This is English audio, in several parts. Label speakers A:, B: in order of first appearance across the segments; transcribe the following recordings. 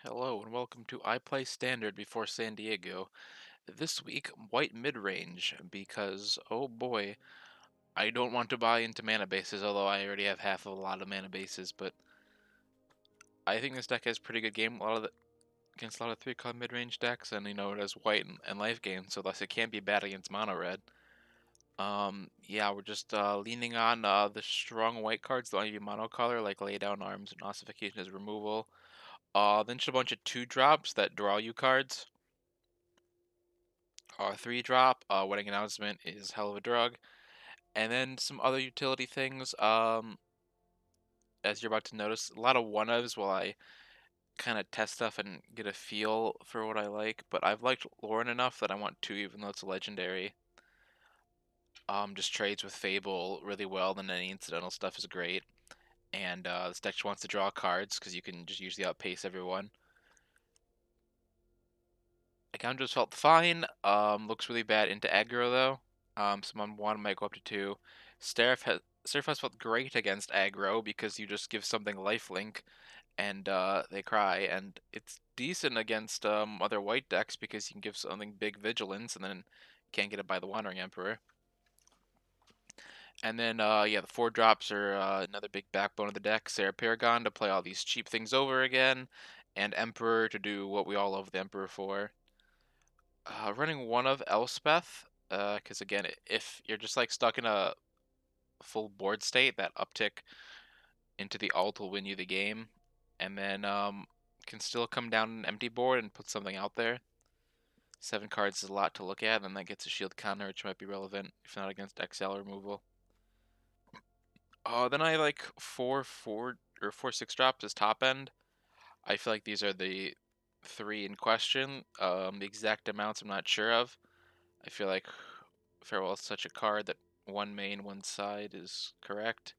A: Hello and welcome to I Play Standard before San Diego. This week, white mid-range, because, oh boy, I don't want to buy into mana bases, although I already have half of a lot of mana bases, but I think this deck has pretty good game against a lot of 3-color mid-range decks, and it has white and life gain, so thus it can't be bad against mono red. Yeah, we're just leaning on the strong white cards that only be monocolor, like Lay Down Arms and Ossification as removal. Then just a bunch of 2-drops that draw you cards. 3-drop, Wedding Announcement is hell of a drug. And then some other utility things, as you're about to notice, a lot of one-ofs while I kind of test stuff and get a feel for what I like. But I've liked Lauren enough that I want 2, even though it's a legendary. Just trades with Fable really well, then any incidental stuff is great. And this deck just wants to draw cards, because you can just usually outpace everyone. Account just felt fine. Looks really bad into aggro though. Someone 1 might go up to 2. Seraph has felt great against aggro because you just give something lifelink and they cry, and it's decent against other white decks because you can give something big vigilance and then can't get it by the Wandering Emperor. And then yeah, the 4-drops are another big backbone of the deck. Sarah Paragon to play all these cheap things over again, and Emperor to do what we all love the Emperor for. Running 1 of Elspeth, because again, if you're just like stuck in a full board state, that uptick into the alt will win you the game, and then can still come down an empty board and put something out there. 7 cards is a lot to look at, and that gets a shield counter, which might be relevant if not against XL removal. Then I like 4 6 drops as top end. I feel like these are the 3 in question. The exact amounts I'm not sure of. I feel like Farewell is such a card that 1 main, 1 side is correct.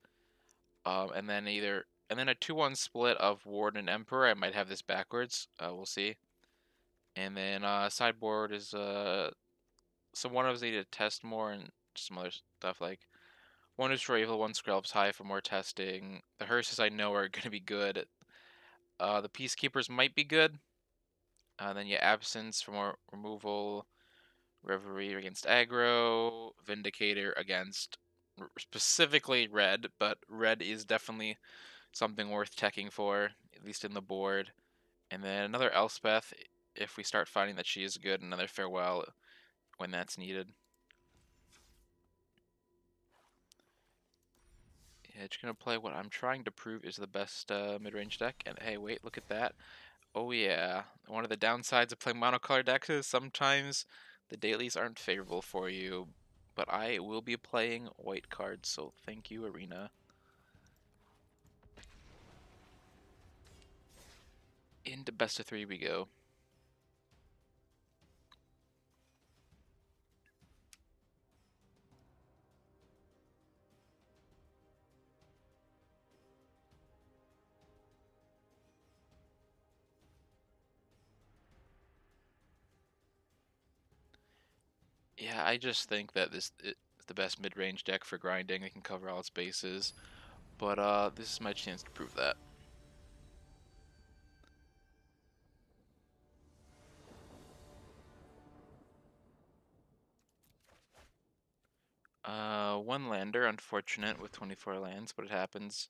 A: And then a 2-1 split of Ward and Emperor. I might have this backwards. We'll see. And then sideboard is some one of us need to test more and some other stuff like 1 Destroy Evil, 1 Skrelv's High for more testing. The Hearses I know are going to be good. The Peacekeepers might be good. Then you Absence for more removal. Reverie against aggro, Vindicator against specifically red, but red is definitely something worth checking for, at least in the board. And then another Elspeth if we start finding that she is good, another Farewell when that's needed. Yeah, just gonna play what I'm trying to prove is the best mid-range deck. And hey, wait, look at that. Oh yeah, one of the downsides of playing monocolor decks is sometimes the dailies aren't favorable for you, but I will be playing white cards, so thank you, Arena. Into best of 3 we go. Yeah, I just think that this is the best mid-range deck for grinding. It can cover all its bases, but this is my chance to prove that. 1 lander, unfortunate with 24 lands, but it happens.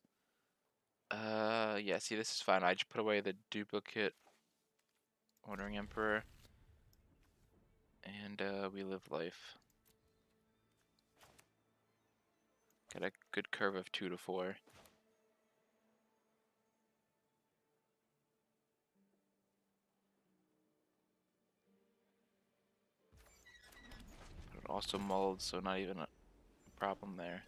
A: Yeah, see, this is fine. I just put away the duplicate Wandering Emperor, and we live life. Got a good curve of 2 to 4. But it also mulled, so not even a problem there.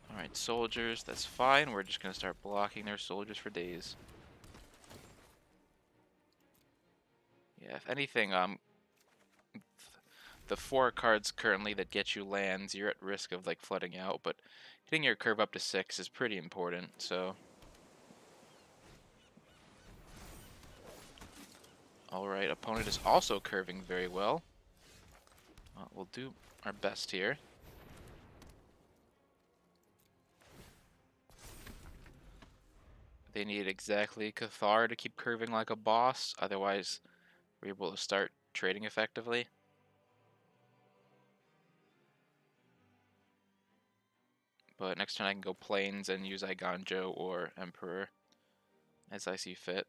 A: Alright, soldiers, that's fine. We're just gonna start blocking their soldiers for days. Yeah, if anything, the 4 cards currently that get you lands, you're at risk of like flooding out, but hitting your curve up to 6 is pretty important, so. Alright, opponent is also curving very well. We'll do our best here. They need exactly Cathar to keep curving like a boss, otherwise we're able to start trading effectively. But next turn I can go Plains and use Iganjo or Emperor as I see fit.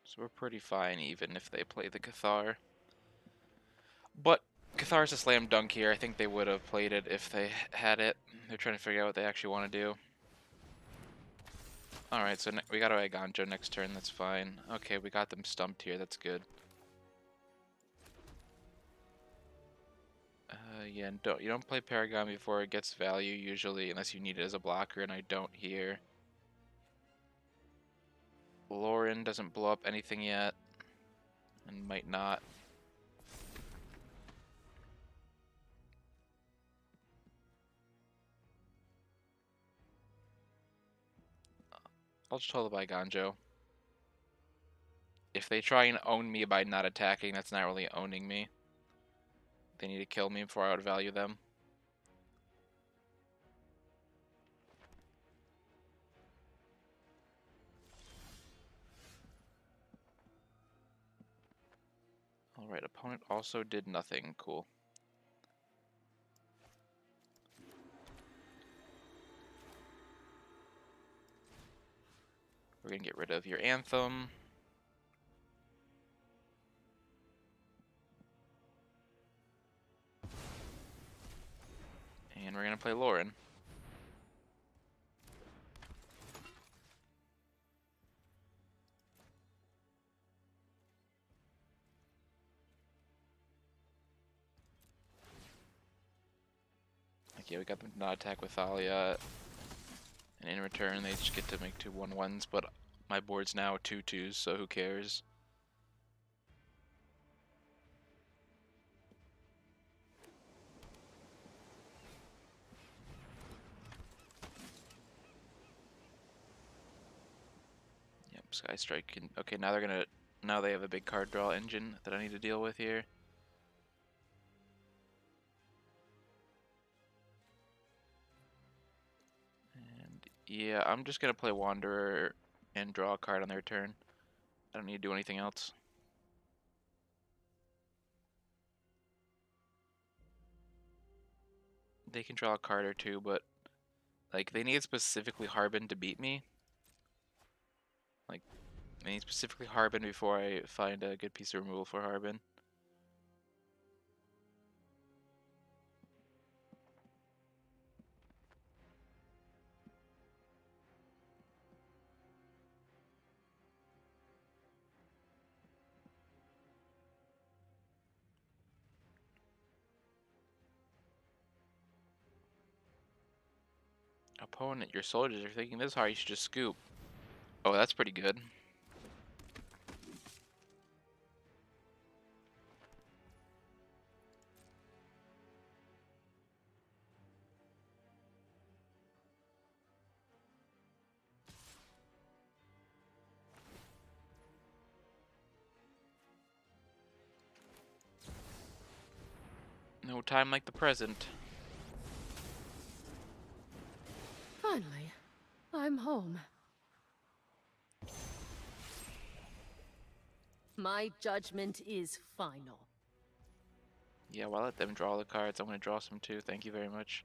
A: So we're pretty fine even if they play the Cathar. But Cathar's a slam dunk here. I think they would have played it if they had it. They're trying to figure out what they actually want to do. Alright, so we got our Iganjo next turn, that's fine. Okay, we got them stumped here, that's good. Yeah, you don't play Paragon before it gets value usually, unless you need it as a blocker, and I don't here. Lauren doesn't blow up anything yet, and might not. I'll just hold the Iganjo. If they try and own me by not attacking, that's not really owning me. They need to kill me before I would value them. Alright, opponent also did nothing. Cool. We're gonna get rid of your Anthem. And we're gonna play Lauren. Okay, we got them to not attack with Thalia. And in return, they just get to make 2 1/1s, but my board's now 2 2s, so who cares? Yep, Sky Strike can. Okay, now they're gonna. Now they have a big card draw engine that I need to deal with here. And yeah, I'm just gonna play Wanderer and draw a card on their turn. I don't need to do anything else. They can draw a card or two, but like they need specifically Harbin to beat me. Like they need specifically Harbin before I find a good piece of removal for Harbin. Opponent, your soldiers are thinking this hard, you should just scoop. Oh, that's pretty good. No time like the present.
B: Finally, I'm home. My judgment is final.
A: Yeah, well, I'll let them draw the cards. I'm going to draw some too. Thank you very much.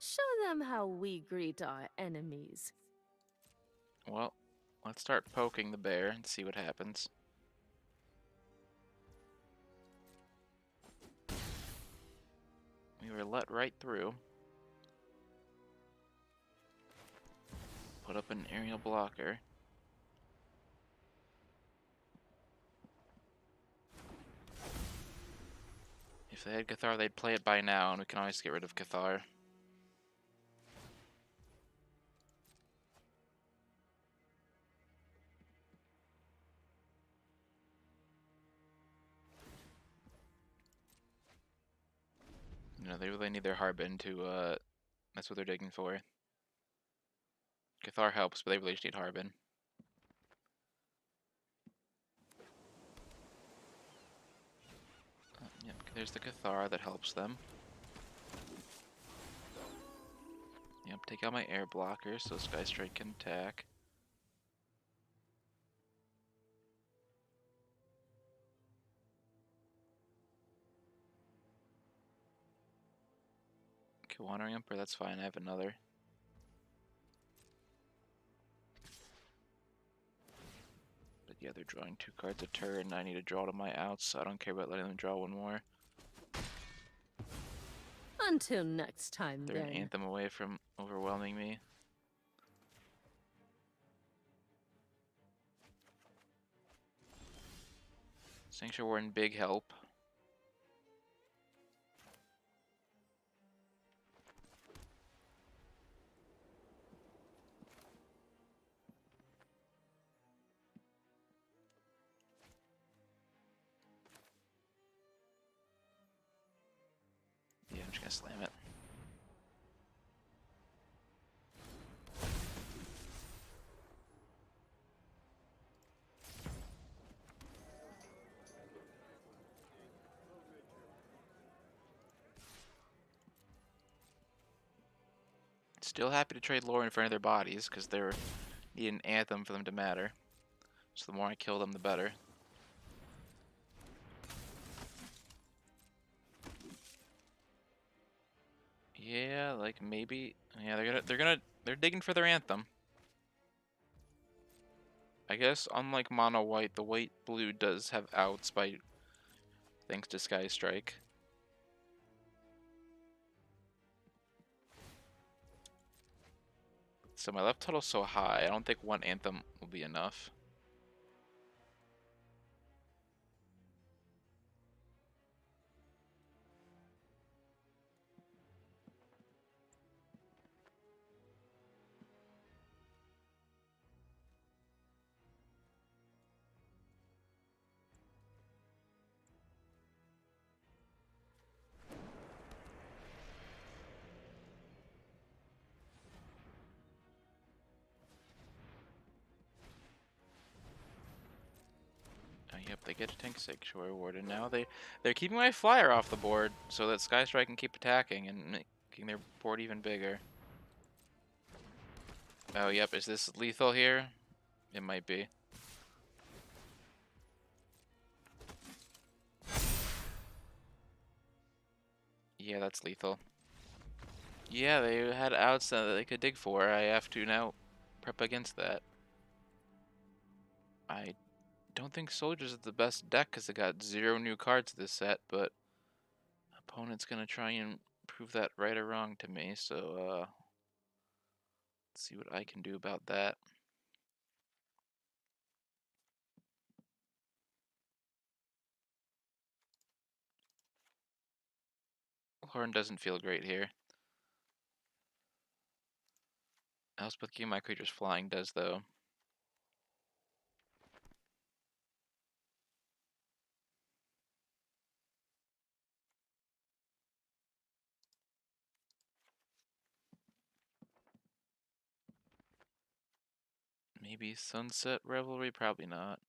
B: Show them how we greet our enemies.
A: Well, let's start poking the bear and see what happens. We were let right through. Put up an aerial blocker. If they had Cathar, they'd play it by now, and we can always get rid of Cathar. know, they really need their Harbin to, that's what they're digging for. Cathar helps, but they really just need Harbin. Yep, there's the Cathar that helps them. Yep, take out my air blocker so Sky Strike can attack. Okay, Wandering Emperor, that's fine, I have another. But yeah, they're drawing 2 cards a turn. I need to draw to my outs, so I don't care about letting them draw one more.
B: Until next time,
A: They're an
B: then.
A: Anthem away from overwhelming me. Sanctuary Warden, big help. Yeah, I'm just gonna slam it. Still happy to trade lore in front of their bodies, because they're need an Anthem for them to matter. So the more I kill them, the better. Yeah, like maybe. Yeah, they're digging for their Anthem. I guess unlike mono white, the white blue does have outs by thanks to Sky Strike. So my left total's so high, I don't think one Anthem will be enough. Yep, they get a tank sanctuary warden now. They're keeping my flyer off the board so that Sky Strike can keep attacking and making their board even bigger. Oh, yep, is this lethal here? It might be. Yeah, that's lethal. Yeah, they had outs that they could dig for. I have to now prep against that. I don't think Soldiers is the best deck because it got 0 new cards this set, but opponent's gonna try and prove that right or wrong to me, so let's see what I can do about that. Horn doesn't feel great here. Elspeth keeping my creatures flying does, though. Maybe Sunset Revelry? Probably not.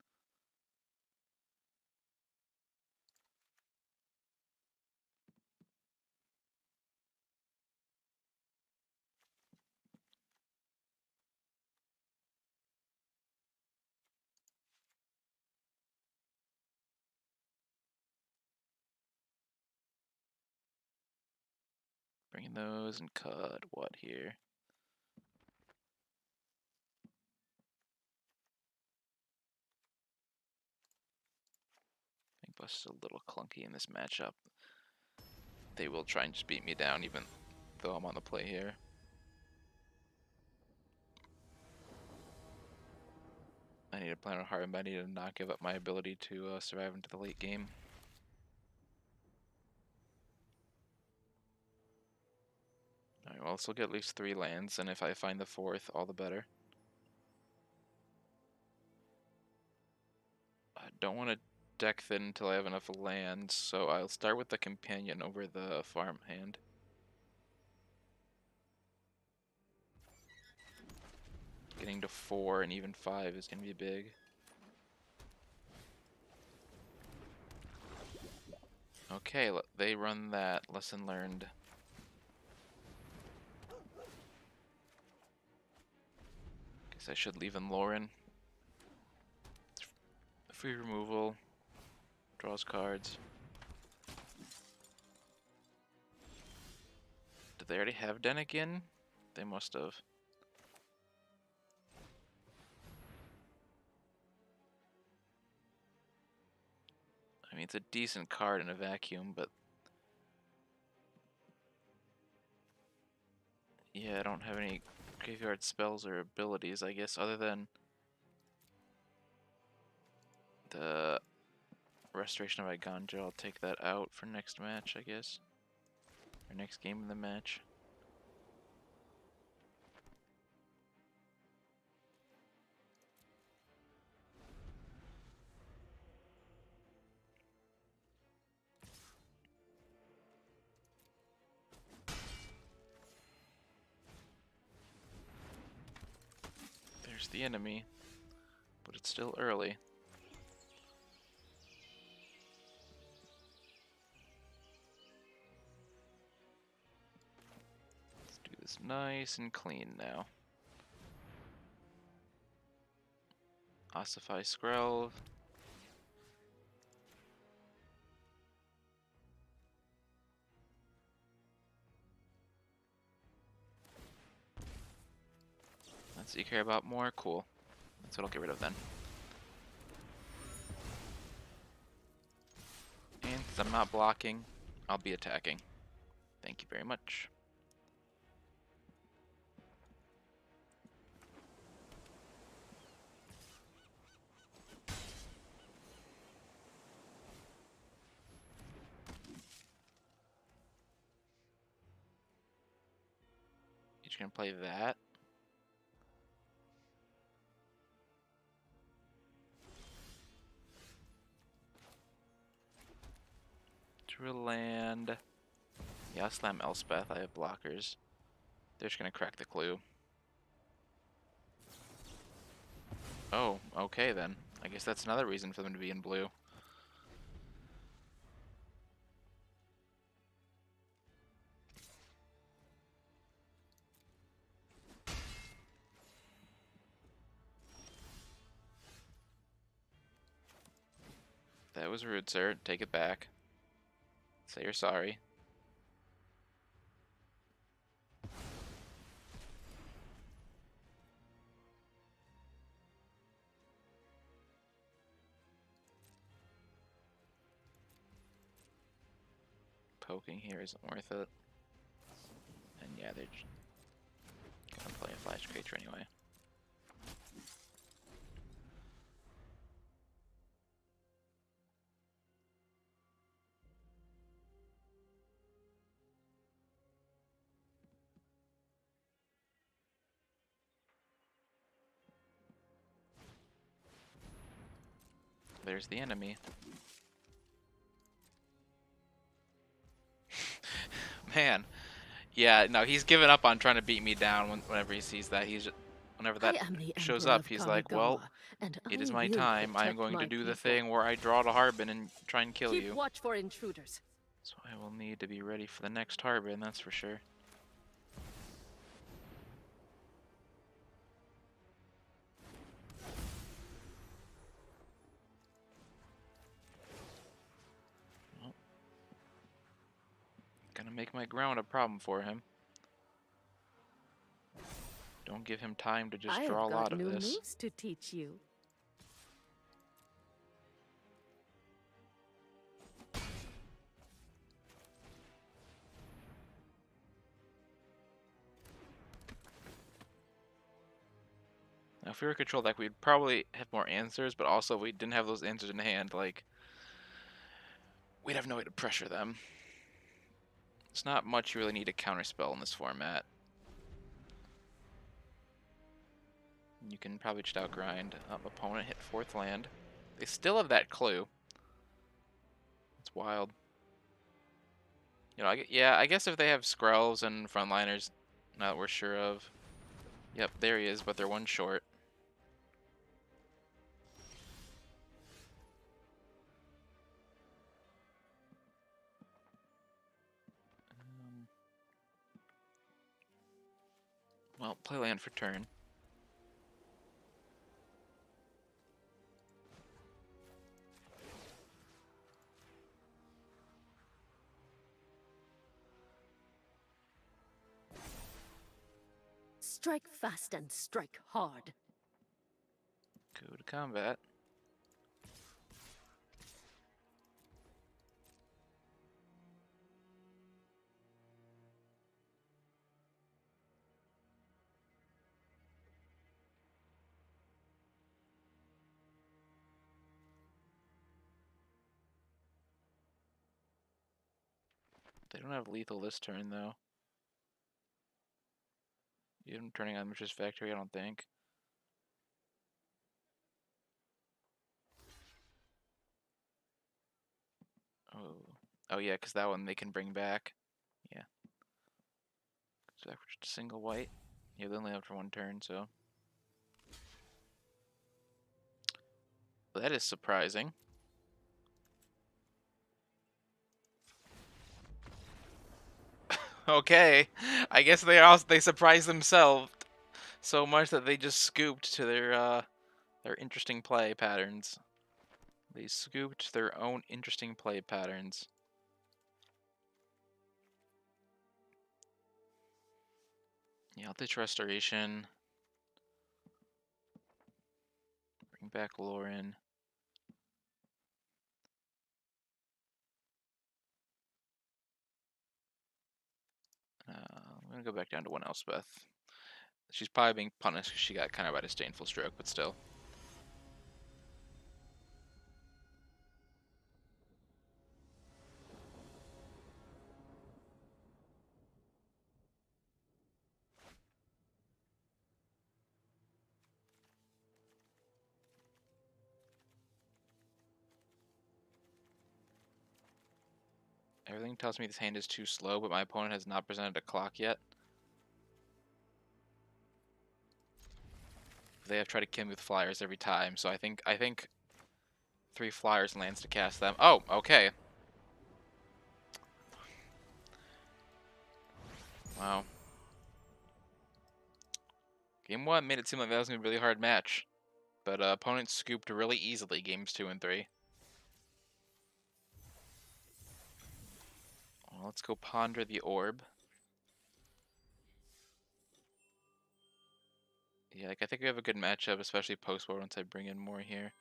A: Bringing those and cut what here? I think Bust is a little clunky in this matchup. They will try and just beat me down even though I'm on the play here. I need to plan on hard, but I need to not give up my ability to survive into the late game. Alright, well, this will get at least 3 lands, and if I find the 4th, all the better. I don't want to deck thin until I have enough land, so I'll start with the companion over the farmhand. Getting to 4 and even 5 is going to be big. Okay, they run that. Lesson learned. Guess I should leave in Lauren. Free removal. Draws cards. Did they already have Den again? They must have. I mean, it's a decent card in a vacuum, but yeah, I don't have any graveyard spells or abilities, I guess, other than the Restoration of Iganja. I'll take that out for next match, I guess. Or next game of the match. There's the enemy, but it's still early. Let's do this nice and clean now. Ossify Skrell. That's what you care about more? Cool. That's what I'll get rid of then. And since I'm not blocking, I'll be attacking. Thank you very much. You're just gonna play that. Drill land. Yeah, I'll slam Elspeth. I have blockers. They're just gonna crack the clue. Oh, okay then. I guess that's another reason for them to be in blue. That was rude, sir. Take it back. Say you're sorry. Poking here isn't worth it. And yeah, they're just gonna play a flash creature anyway. There's the enemy. Man. Yeah, no, he's given up on trying to beat me down whenever he sees that. He's just, whenever
B: I
A: that
B: am the
A: shows
B: Emperor
A: up,
B: of
A: he's like, well,
B: Kamigawa, and
A: it
B: I
A: is my
B: will
A: time. I am
B: protect
A: going to
B: my
A: do the
B: people.
A: thing where I draw to Harbin and try and kill
B: Keep
A: you.
B: watch for intruders.
A: So I will need to be ready for the next Harbin, that's for sure. Well, gonna make my ground a problem for him. Don't give him time to just
B: I
A: draw
B: have
A: a
B: got
A: lot of
B: new
A: this.
B: moves to teach you.
A: Now, if we were a control deck, we'd probably have more answers, but also we didn't have those answers in hand. Like, we'd have no way to pressure them. It's not much you really need to counterspell in this format. You can probably just outgrind. Opponent hit 4th land. They still have that clue. That's wild. You know, yeah, I guess if they have Skrells and frontliners, not we're sure of. Yep, there he is, but they're one short. Well, play land for turn.
B: Strike fast and strike hard.
A: Go to combat. They don't have lethal this turn, though. Even turning on Mitch's Factory, I don't think. Oh. Oh, yeah, because that one they can bring back. Yeah. So back for just a single white. Yeah, they only have for one turn, so. Well, that is surprising. Okay. I guess they surprised themselves so much that they just scooped to their interesting play patterns. They scooped their own interesting play patterns. Yeah, Eldritch Restoration. Bring back Lauren. I'm gonna go back down to one Elspeth. She's probably being punished because she got kind of by a disdainful stroke, but still. Everything tells me this hand is too slow, but my opponent has not presented a clock yet. They have tried to kill me with flyers every time, so I think 3 flyers lands to cast them. Oh, okay. Wow. Game 1 made it seem like that was going to be a really hard match. But opponents scooped really easily games 2 and 3. Well, let's go ponder the orb. Yeah, like, I think we have a good matchup, especially post-war once I bring in more here.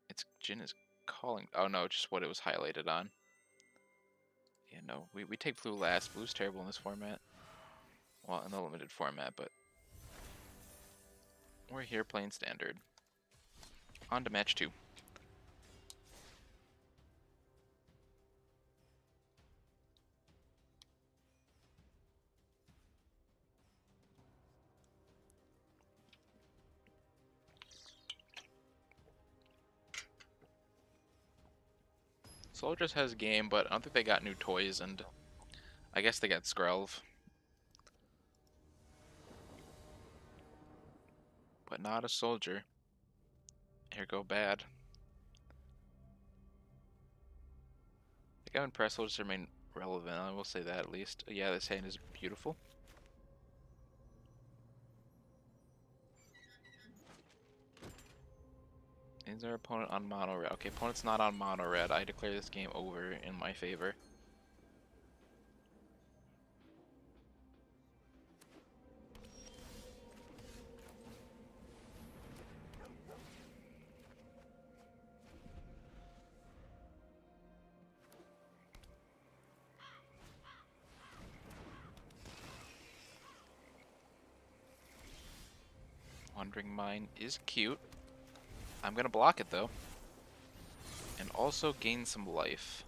A: It's Jin is calling. Oh no, just what it was highlighted on. Yeah, no, we take blue last. Blue's terrible in this format. Well, in the limited format, but we're here playing standard. On to match 2. Soldiers has game, but I don't think they got new toys, and I guess they got Skrelv. But not a soldier. Here go bad. I think I'm impressed soldiers remain relevant, I will say that at least. Yeah, this hand is beautiful. Is our opponent on mono red? Okay, opponent's not on mono red. I declare this game over in my favor. Wandering Mind is cute. I'm gonna block it though. And also gain some life.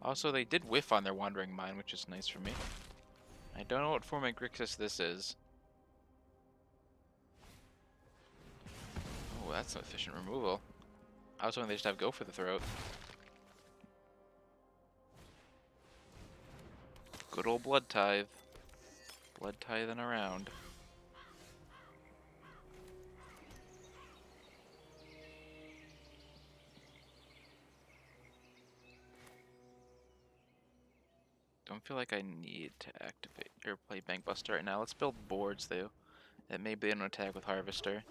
A: Also, they did whiff on their Wandering Mind, which is nice for me. I don't know what form of Grixis this is. Oh, Oh, that's some efficient removal. I was hoping they just have go for the throat. Good old blood tithe. Blood tithing around. Don't feel like I need to activate or play Bank Buster right now. Let's build boards though. That may be an attack with Harvester.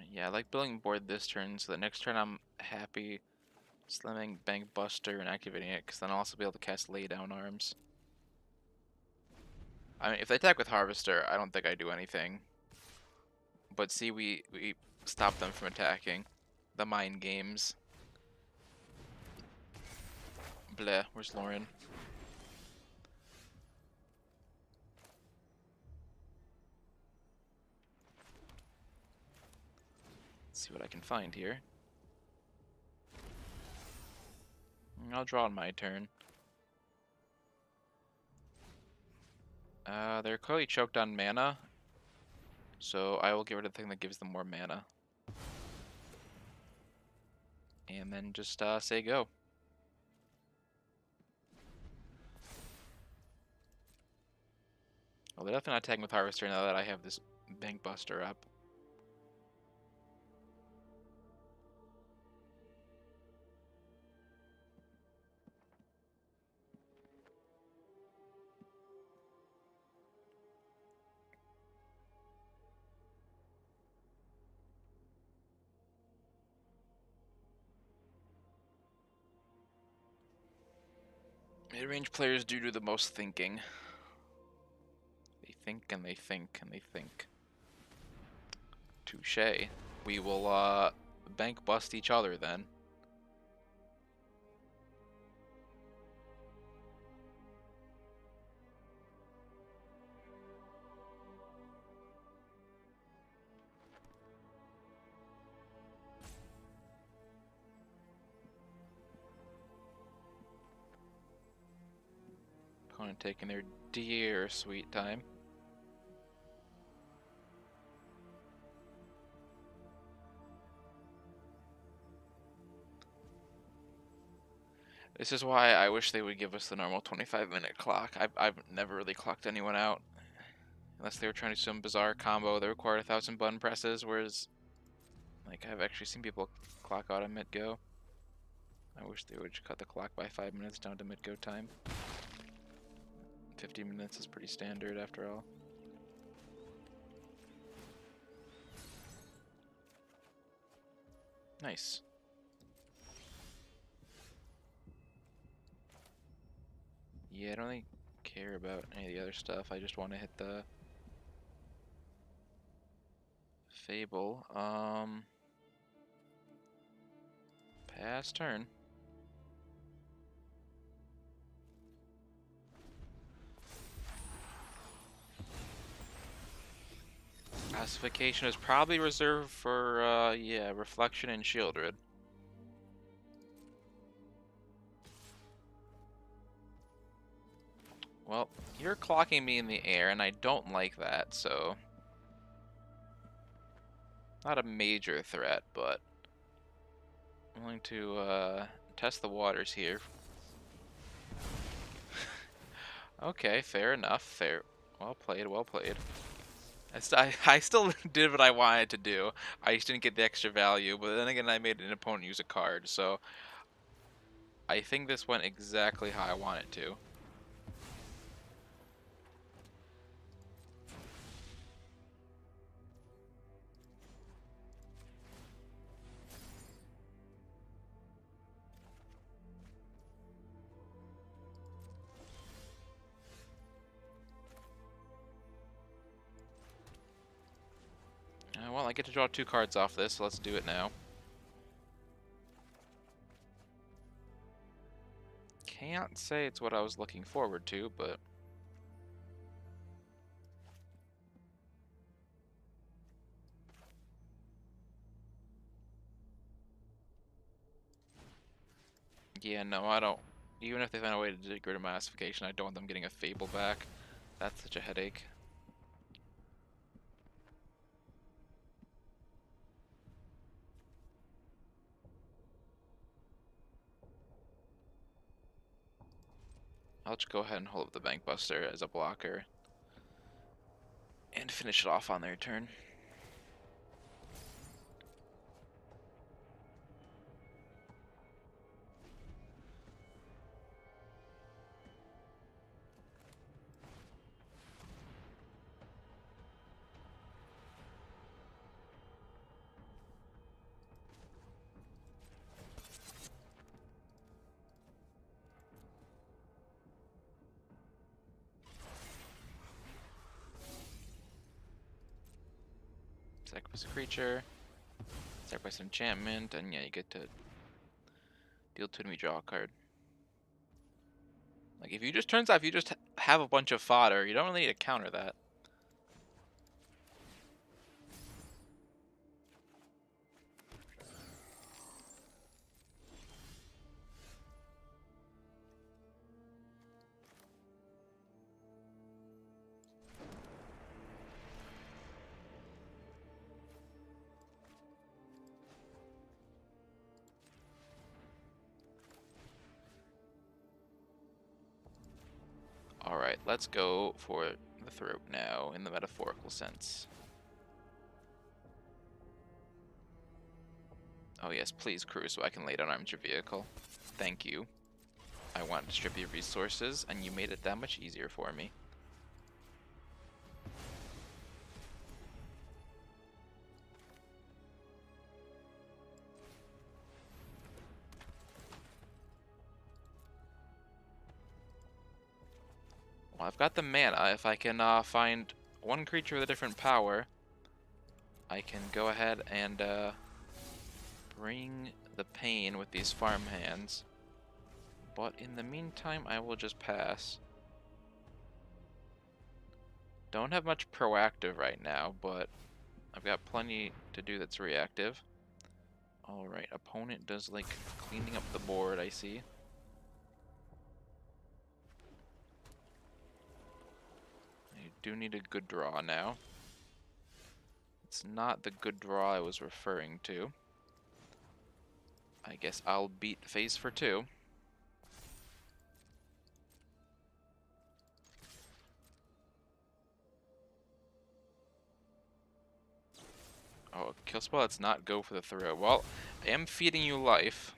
A: Yeah, I like building board this turn, so the next turn I'm happy slamming Bank Buster and activating it, because then I'll also be able to cast Lay Down Arms. I mean, if they attack with Harvester, I don't think I do anything. But see, we stop them from attacking. The mind games. Bleh, where's Lauren? Let's see what I can find here. I'll draw on my turn. They're clearly choked on mana, so I will get rid of the thing that gives them more mana. And then just say go. Well, they're definitely not attacking with Harvester now that I have this Bank Buster up. Mid-range players do the most thinking. They think and they think and they think. Touche. We will Bank Bust each other then. Opponent taking their dear sweet time. This is why I wish they would give us the normal 25-minute clock. I've never really clocked anyone out. Unless they were trying to do some bizarre combo that required 1,000 button presses, whereas, like, I've actually seen people clock out at mid-go. I wish they would just cut the clock by 5 minutes down to mid-go time. 50 minutes is pretty standard after all. Nice. Yeah, I don't really care about any of the other stuff. I just want to hit the Fable. Pass turn. Classification is probably reserved for, yeah, Reflection and Shieldred. Well, you're clocking me in the air, and I don't like that, so... Not a major threat, but... I'm willing to, test the waters here. Okay, fair enough, fair. Well played, well played. I still did what I wanted to do. I just didn't get the extra value, but then again I made an opponent use a card, so... I think this went exactly how I want it to. Well, I get to draw 2 cards off this, so let's do it now. Can't say it's what I was looking forward to, but... Yeah, no, I don't. Even if they find a way to get rid of my ossification, I don't want them getting a Fable back. That's such a headache. I'll just go ahead and hold up the Bank Buster as a blocker and finish it off on their turn. Sacrifice a creature, sacrifice an enchantment, and yeah, you get to deal 2 enemy, draw a card. Like, if you just, turns out if you just have a bunch of fodder, you don't really need to counter that. Alright, let's go for the throat now, in the metaphorical sense. Oh yes, please crew so I can lay down arms your vehicle. Thank you. I wanted to strip you resources, and you made it that much easier for me. Well, I've got the mana. If I can find one creature with a different power, I can go ahead and bring the pain with these farm hands. But in the meantime, I will just pass. Don't have much proactive right now, but I've got plenty to do that's reactive. Alright, opponent does like cleaning up the board, I see. I do need a good draw now. It's not the good draw I was referring to. I guess I'll beat phase for 2. Oh, kill spell, let's not go for the throw. Well, I am feeding you life.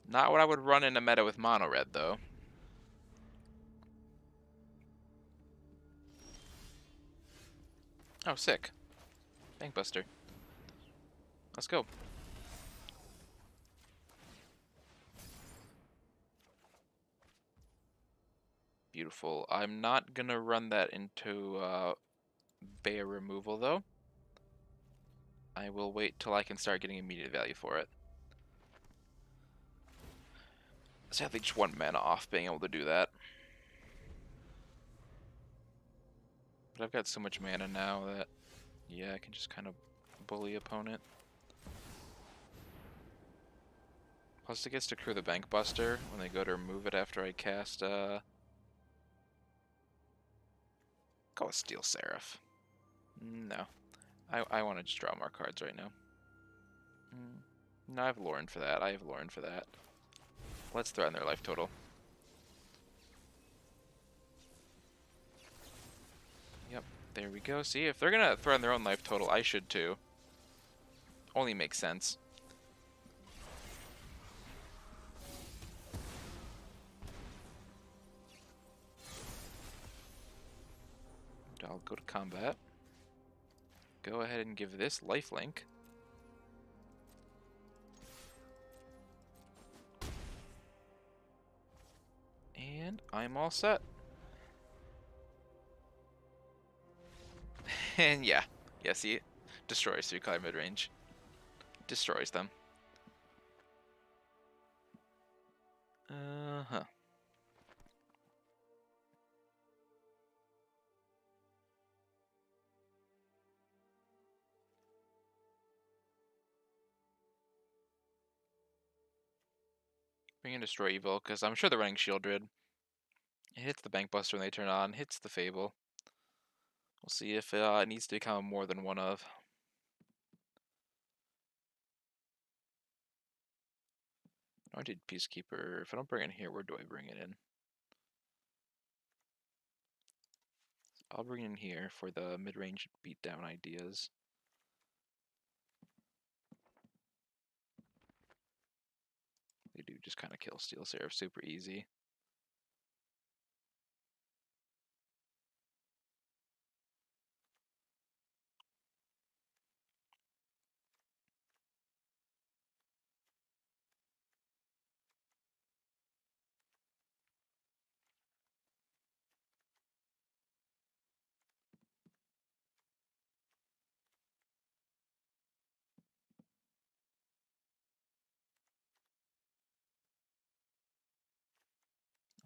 A: Not what I would run in a meta with mono red, though. Oh, sick. Bankbuster. Let's go. Beautiful. I'm not gonna run that into bear removal, though. I will wait till I can start getting immediate value for it. Sadly, just 1 mana off being able to do that. But I've got so much mana now that, yeah, I can just kind of bully opponent. Plus, it gets to crew the Bank Buster when they go to remove it after I cast, go with Steel Seraph. No. I want to just draw more cards right now. No, I have Lauren for that. I have Lauren for that. Let's threaten their life total. Yep, there we go. See, if they're gonna threaten their own life total, I should too. Only makes sense. I'll go to combat. Go ahead and give this lifelink. And I'm all set. And yeah. Yeah, see? Destroys 3-color midrange. Destroys them. Uh-huh. Bring in Destroy Evil, because I'm sure they're running Shieldred. It hits the Bank Buster when they turn on, hits the Fable. We'll see if it needs to become more than one of. Anointed Peacekeeper. If I don't bring it in here, where do I bring it in? I'll bring it in here for the mid-range beatdown ideas. They do just kind of kill Steel Seraph super easy.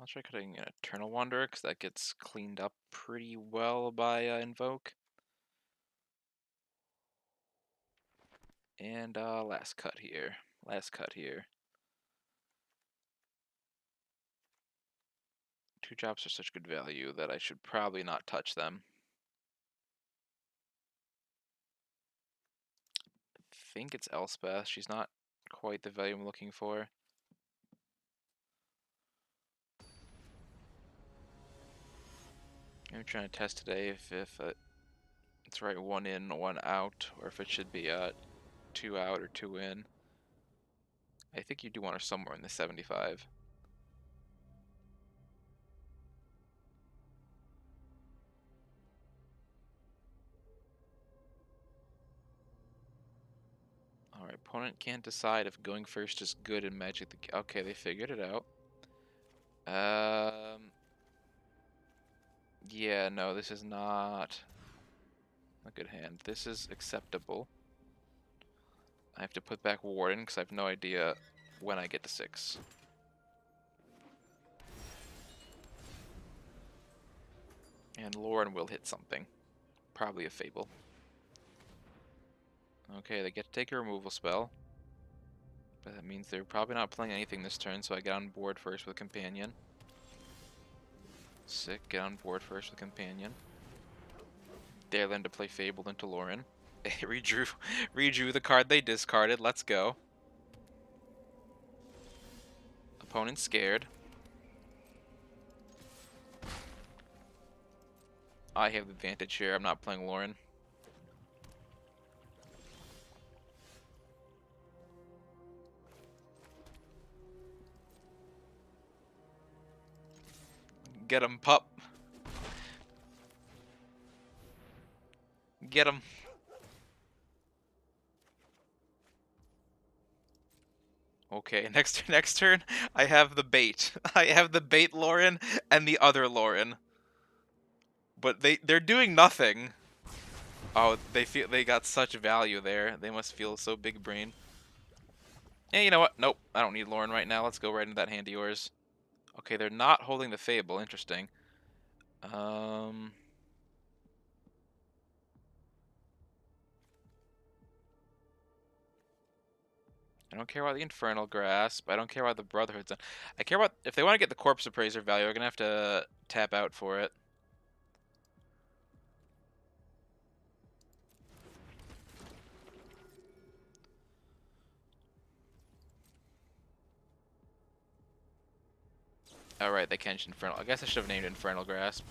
A: I'll try cutting an Eternal Wanderer, because that gets cleaned up pretty well by Invoke. And last cut here. Last cut here. 2 drops are such good value that I should probably not touch them. I think it's Elspeth. She's not quite the value I'm looking for. I'm trying to test today if it's right 1 in, 1 out, or if it should be 2 out or 2 in. I think you do want her somewhere in the 75. Alright, opponent can't decide if going first is good in Magic the... Okay, they figured it out. Yeah, no, this is not a good hand. This is acceptable. I have to put back Warden, because I have no idea when I get to 6. And Lauren will hit something. Probably a Fable. Okay, they get to take a removal spell. But that means they're probably not playing anything this turn, so I get on board first with Companion. Sick, get on board first with Companion. Dare them to play Fable into Lauren. redrew the card they discarded, let's go. Opponent's scared. I have the advantage here, I'm not playing Lauren. Get him, pup. Get him. Okay, next turn, I have the bait. I have the bait Lauren and the other Lauren. But they're doing nothing. Oh, they got such value there. They must feel so big brain. Hey, you know what? Nope, I don't need Lauren right now. Let's go right into that hand of yours. Okay, they're not holding the Fable. Interesting. I don't care about the Infernal Grasp. I don't care about the Brotherhood's. I care about... If they want to get the Corpse Appraiser value, we're going to have to tap out for it. Alright, they can Infernal. I guess I should have named Infernal Grasp.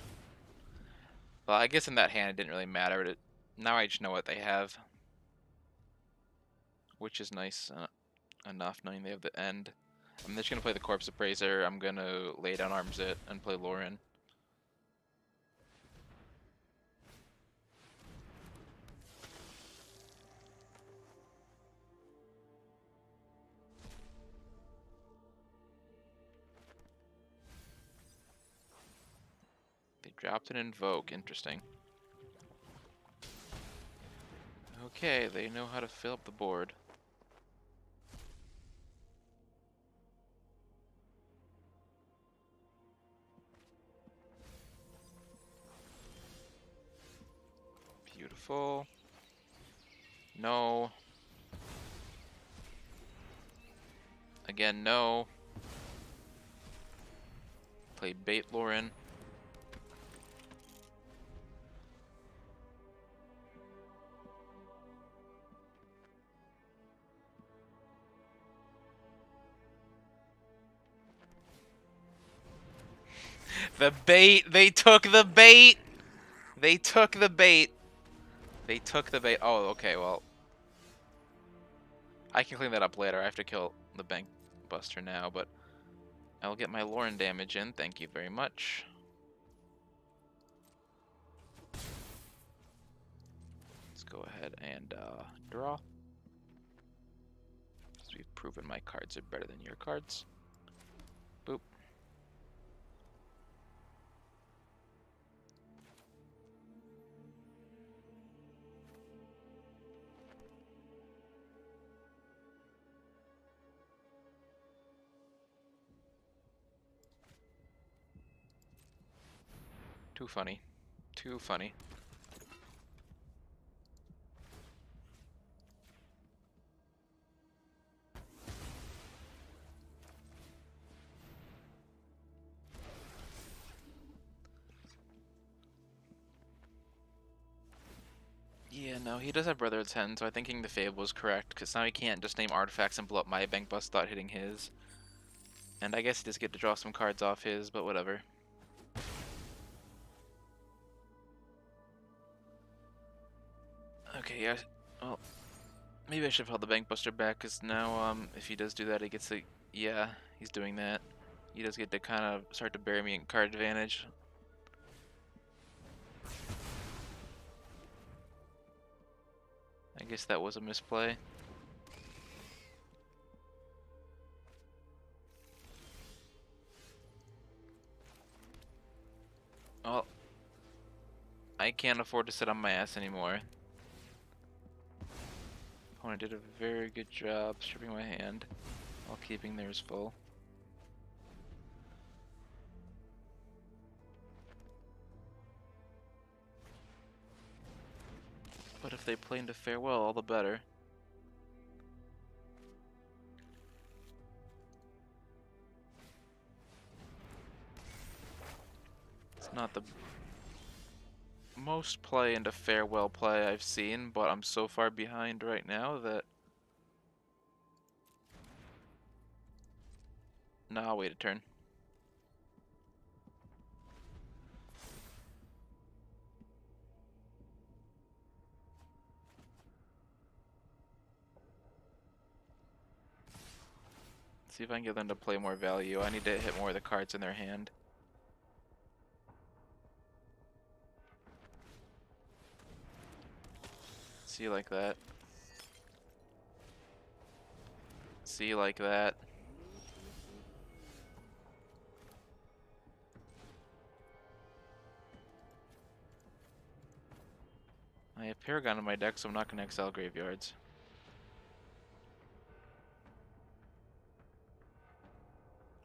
A: Well, I guess in that hand it didn't really matter. Now I just know what they have. Which is nice enough, knowing they have the end. I'm just going to play the Corpse Appraiser. I'm going to lay down Arms It and play Lauren. They dropped an Invoke. Interesting. Okay, they know how to fill up the board. Beautiful. No. Again, no. Play bait Lauren. The bait! They took the bait! They took the bait! They took the bait. Oh, okay, well. I can clean that up later. I have to kill the bank buster now, but I'll get my Lauren damage in. Thank you very much. Let's go ahead and draw. Because we've proven my cards are better than your cards. Boop. Too funny. Too funny. Yeah, no, he does have Brother of 10, so I think King the Fable was correct, because now he can't just name artifacts and blow up my bank bust without hitting his. And I guess he does get to draw some cards off his, but whatever. Okay, yeah, well, maybe I should have held the bank buster back, because now, if he does do that, he gets to, yeah, he's doing that. He does get to kind of start to bury me in card advantage. I guess that was a misplay. Well, I can't afford to sit on my ass anymore. Opponent did a very good job stripping my hand while keeping theirs full. But if they play into farewell, all the better. It's not the most play into farewell play I've seen, but I'm so far behind right now that... Nah, I'll wait a turn. See if I can get them to play more value. I need to hit more of the cards in their hand. See like that. See like that. I have Paragon in my deck, so I'm not going to exile graveyards.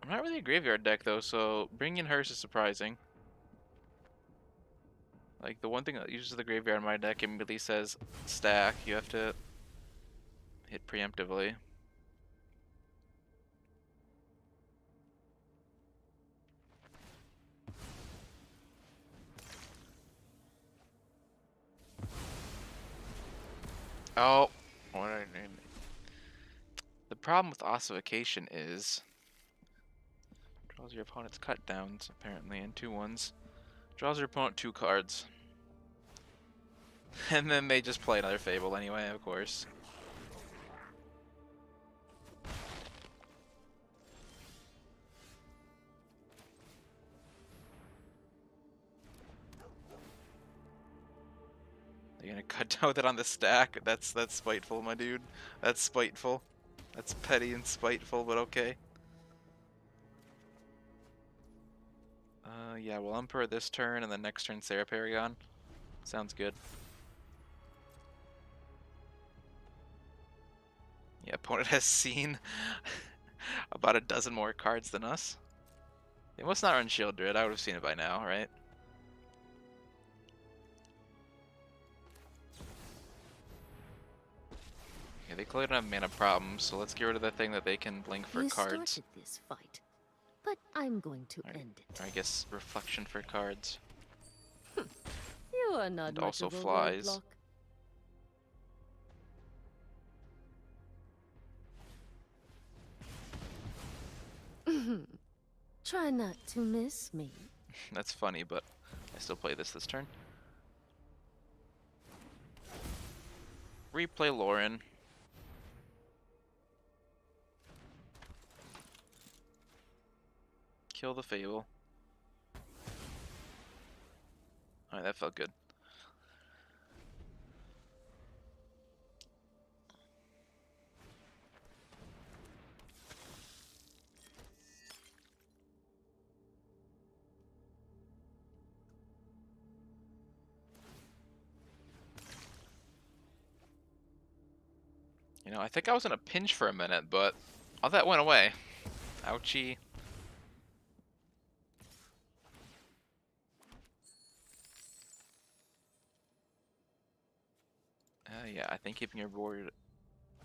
A: I'm not really a graveyard deck though, so bringing in Hearse is surprising. Like, the one thing that uses the graveyard in my deck immediately says stack. You have to hit preemptively. Oh, what did I name it? The problem with ossification is draws your opponent's cut downs, apparently, and 2/1s. Draws your opponent 2 cards. And then they just play another Fable anyway, of course. They're gonna cut down with it on the stack. That's spiteful, my dude. That's spiteful. That's petty and spiteful, but okay. Yeah, we'll Emperor this turn, and then next turn Sarah Paragon. Sounds good. Yeah, opponent has seen about a dozen more cards than us. They must not run Shield Druid. I would have seen it by now, right? Yeah, they clearly don't have mana problems, so let's get rid of the thing that they can blink for
B: You
A: cards.
B: started this fight. but I'm going to
A: Alright,
B: end it.
A: I guess reflection for cards.
B: You are not
A: And
B: much
A: also
B: of a
A: flies.
B: roadblock. Try not to miss me.
A: That's funny, but I still play this turn. Replay Lauren. Kill the Fable. Alright, that felt good. You know, I think I was in a pinch for a minute, but all that went away. Ouchie. Yeah, I think keeping your board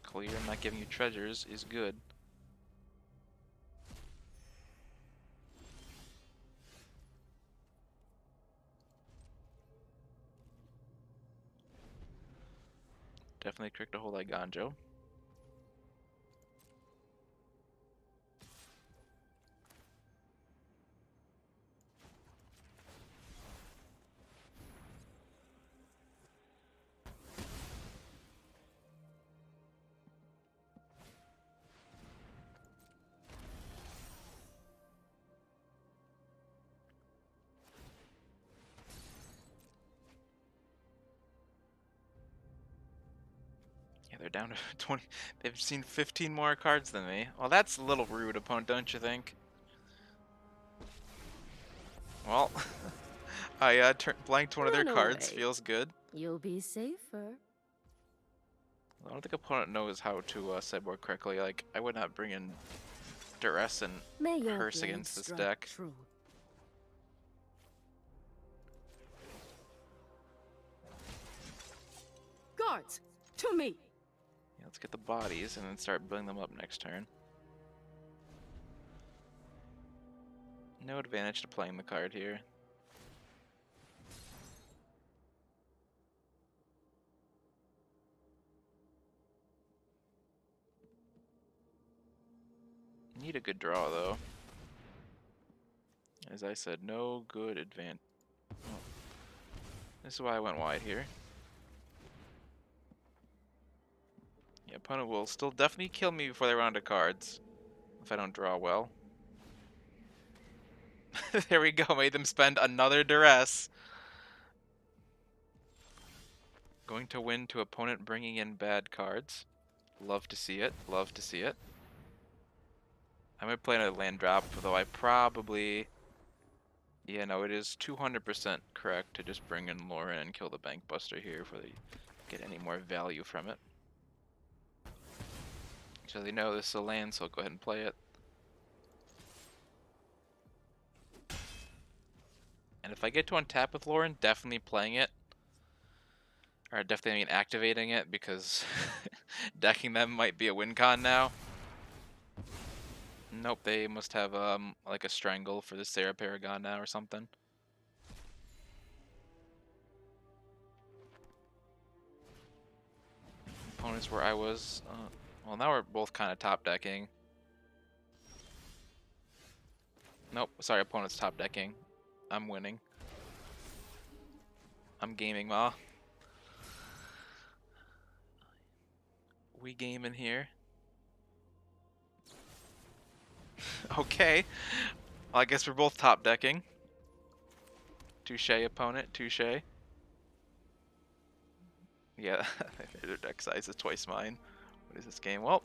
A: clear and not giving you treasures is good. Definitely correct to hold that Ganjo. Yeah, they're down to 20. They've seen 15 more cards than me. Well, that's a little rude, opponent, don't you think? Well, I blanked one of their
B: Run
A: cards.
B: away.
A: Feels good.
B: You'll be safer.
A: I don't think opponent knows how to sideboard correctly. Like, I would not bring in Duress and
B: May your
A: Hearse
B: blade
A: against this
B: strike
A: deck.
B: true. Guards, to me.
A: Yeah, let's get the bodies and then start building them up next turn. No advantage to playing the card here. Need a good draw, though. As I said, no good advantage. Oh. This is why I went wide here. The opponent will still definitely kill me before they run out of cards, if I don't draw well. There we go, made them spend another Duress. Going to win to opponent bringing in bad cards. Love to see it, love to see it. I might play another land drop, though I probably... Yeah, no, it is 200% correct to just bring in Lauren and kill the Bank Buster here before they get any more value from it. So they know this is a land, so I'll go ahead and play it. And if I get to untap with Lauren, definitely playing it. Or definitely activating it, because decking them might be a win con now. Nope, they must have like a strangle for the Sarah Paragon now or something. Opponents where I was, well, now we're both kind of top decking. Nope, sorry, opponent's top decking. I'm winning. I'm gaming, Ma. We gaming here. Okay. Well, I guess we're both top decking. Touche, opponent, touche. Yeah, their deck size is twice mine. What is this game? Well,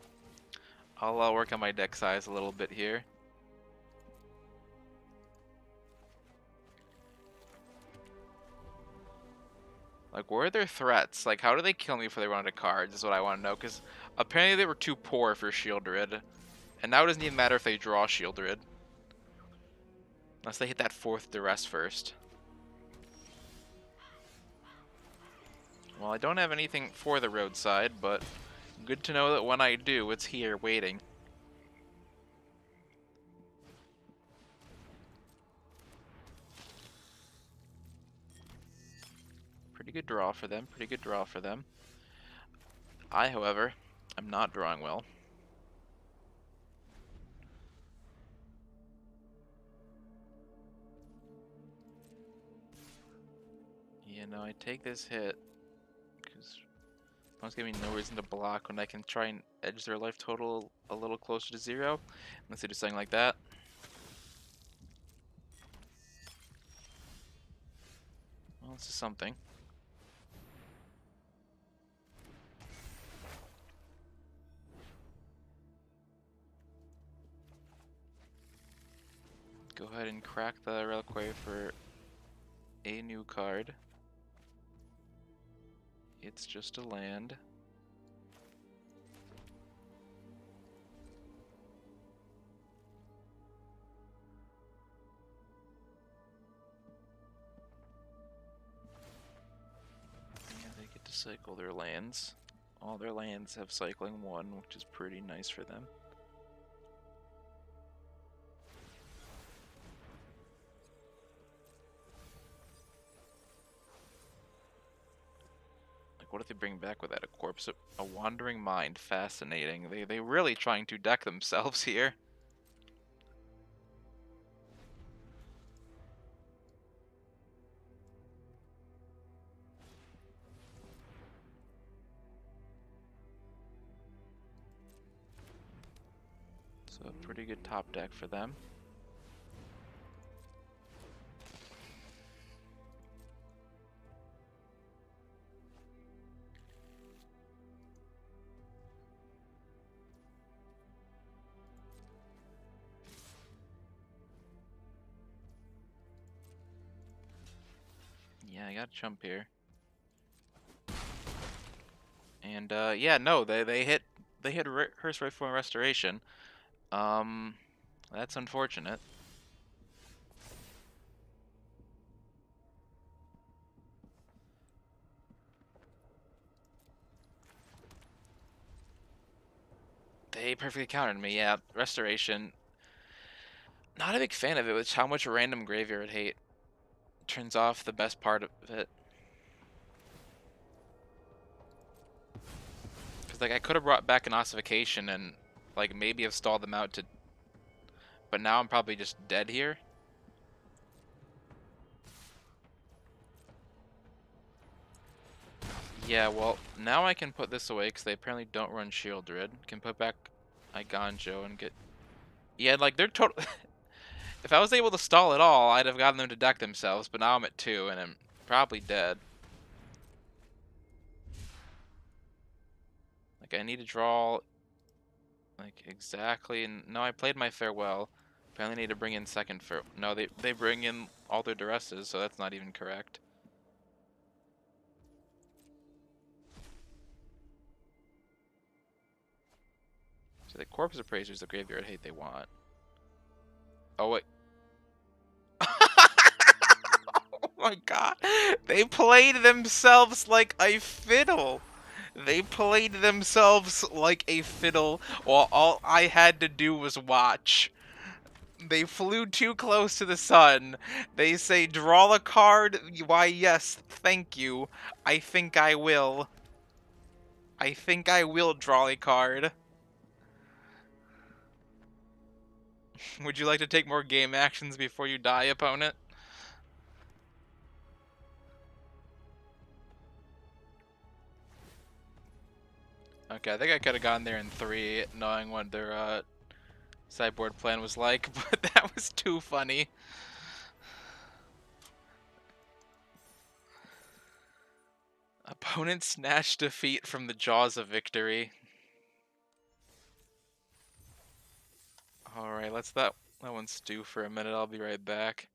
A: I'll work on my deck size a little bit here. Like, where are their threats? Like, how do they kill me before they run out of cards is what I want to know, because apparently they were too poor for Shieldred. And now it doesn't even matter if they draw Shieldred. Unless they hit that 4th Duress first. Well, I don't have anything for the roadside, but good to know that when I do, it's here waiting. good draw for them. Pretty good draw for them. I, however, am not drawing well. You know, I take this hit because opponent's giving me no reason to block when I can try and edge their life total a little closer to 0. Unless they do something like that. Well, this is something. Go ahead and crack the Reliquary for a new card. It's just a land. Yeah, they get to cycle their lands. All their lands have cycling 1, which is pretty nice for them. What if they bring back with that? A corpse, a wandering mind. Fascinating. They really trying to deck themselves here. So a pretty good top deck for them. Yeah, I got to jump here. And yeah, no, they hit Hearse Rifle and Restoration. That's unfortunate. They perfectly countered me. Yeah, Restoration. Not a big fan of it, which how much random graveyard hate turns off the best part of it. Because like I could have brought back an Ossification and like maybe have stalled them out to, but now I'm probably just dead here. Yeah, well, now I can put this away because they apparently don't run Shieldred. Can put back Iganjo and get... Yeah, like, they're total... If I was able to stall at all, I'd have gotten them to deck themselves, but now I'm at 2 and I'm probably dead. Like, I need to draw... Like, exactly... And no, I played my farewell. Apparently need to bring in second for... No, they bring in all their duresses, so that's not even correct. So the Corpse Appraiser is the graveyard hate they want. Oh, wait. Oh my god. They played themselves like a fiddle. They played themselves like a fiddle while all I had to do was watch. They flew too close to the sun. They say, draw a card. Why, yes, thank you. I think I will. I think I will draw a card. Would you like to take more game actions before you die, opponent? Okay, I think I could have gone there in 3, knowing what their sideboard plan was like, but that was too funny. Opponent snatched defeat from the jaws of victory. Alright, let's that one stew for a minute. I'll be right back.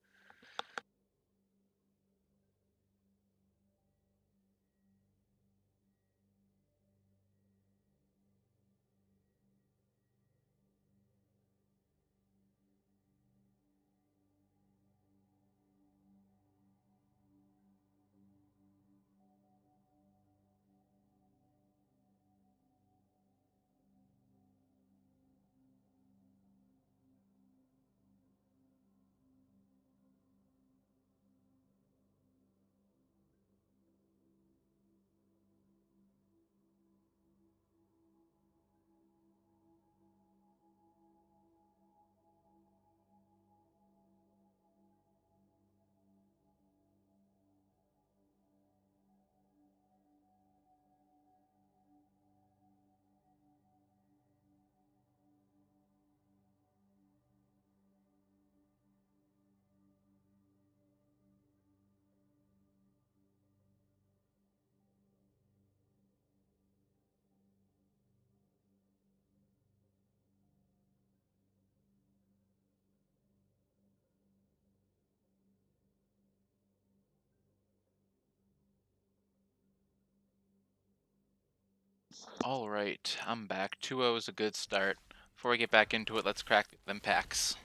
A: Alright, I'm back. 2-0 is a good start. Before we get back into it, let's crack them packs.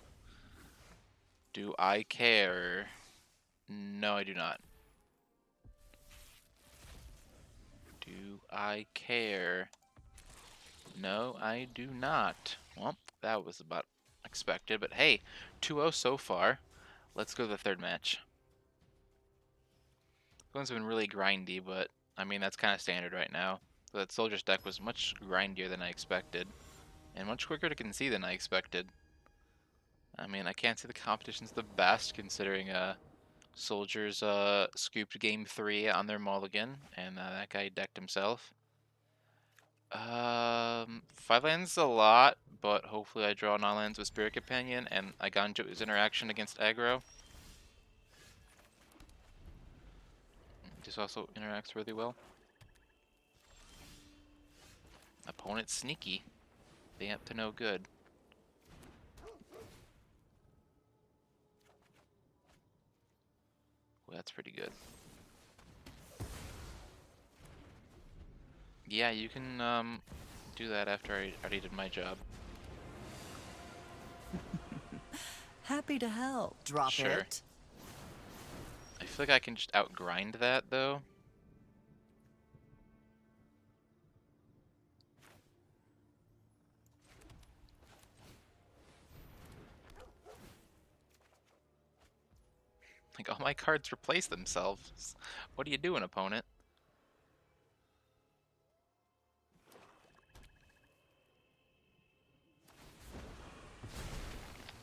A: Do I care? No, I do not. Do I care? No, I do not. Well, that was about expected, but hey, 2-0 so far. Let's go to the third match. This one's been really grindy, but I mean, that's kind of standard right now. That Soldier's deck was much grindier than I expected, and much quicker to concede than I expected. I mean, I can't say the competition's the best, considering Soldiers scooped game 3 on their mulligan, and that guy decked himself. 5 lands a lot, but hopefully I draw non-lands with Spirit Companion, and I got into his interaction against aggro. This also interacts really well. Opponent's sneaky. They up to no good. Well, that's pretty good. Yeah, you can do that after I already did my job.
C: Happy to help. Drop
A: Sure.
C: it.
A: I feel like I can just outgrind that, though. Like, all my cards replace themselves. What are you doing, opponent?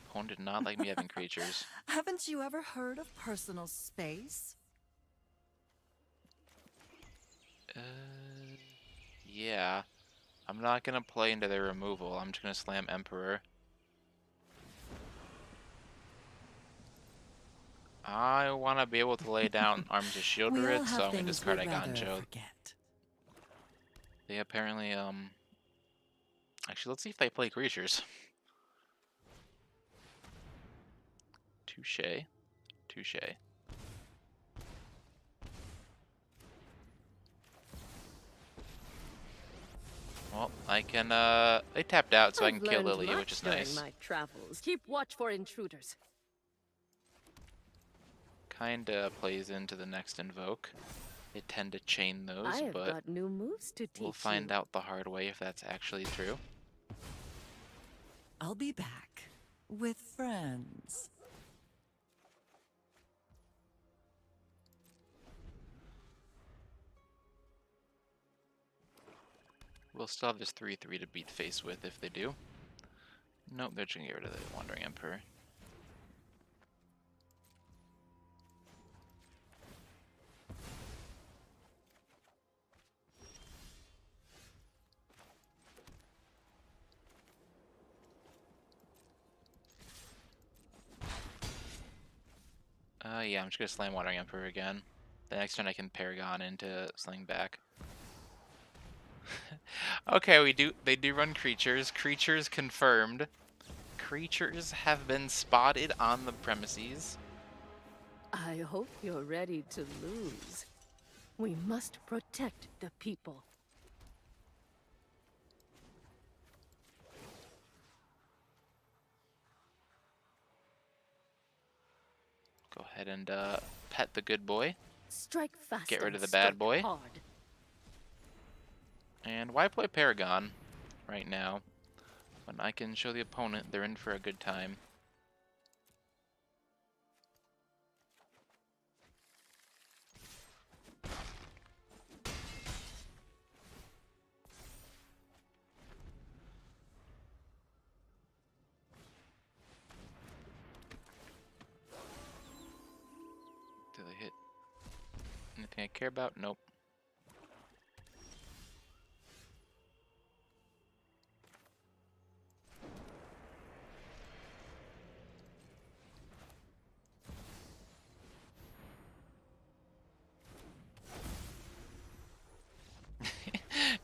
A: Opponent did not like me having creatures.
C: Haven't you ever heard of personal space?
A: Yeah. I'm not gonna play into their removal. I'm just gonna slam Emperor. I want to be able to lay down Arms of Shield
C: We all
A: Rid, so
C: have
A: I'm gonna
C: things
A: discard
C: we'd rather
A: Iganjo.
C: forget.
A: They apparently, Actually, let's see if they play creatures. Touche. Touche. Well, I can, they tapped out, so I can
B: I've
A: kill
B: learned
A: Lily, which
B: much
A: is
B: during
A: nice.
B: my travels. Keep watch for intruders.
A: Kinda plays into the next Invoke. They tend to chain those,
B: I have
A: but
B: got new moves to teach
A: we'll find
B: you.
A: out the hard way if that's actually true.
C: I'll be back with friends.
A: We'll still have this 3/3 to beat face with if they do. Nope, they're just gonna get rid of the Wandering Emperor. Yeah, I'm just gonna slam Wandering Emperor again. The next turn I can Paragon into Sling back. Okay, they do run creatures. Creatures confirmed. Creatures have been spotted on the premises.
B: I hope you're ready to lose. We must protect the people.
A: Go ahead and pet the good boy.
B: Strike fast.
A: Get rid
B: and
A: of the bad
B: strike
A: boy.
B: hard.
A: And why play Paragon right now when I can show the opponent they're in for a good time? Do they hit anything I care about? Nope.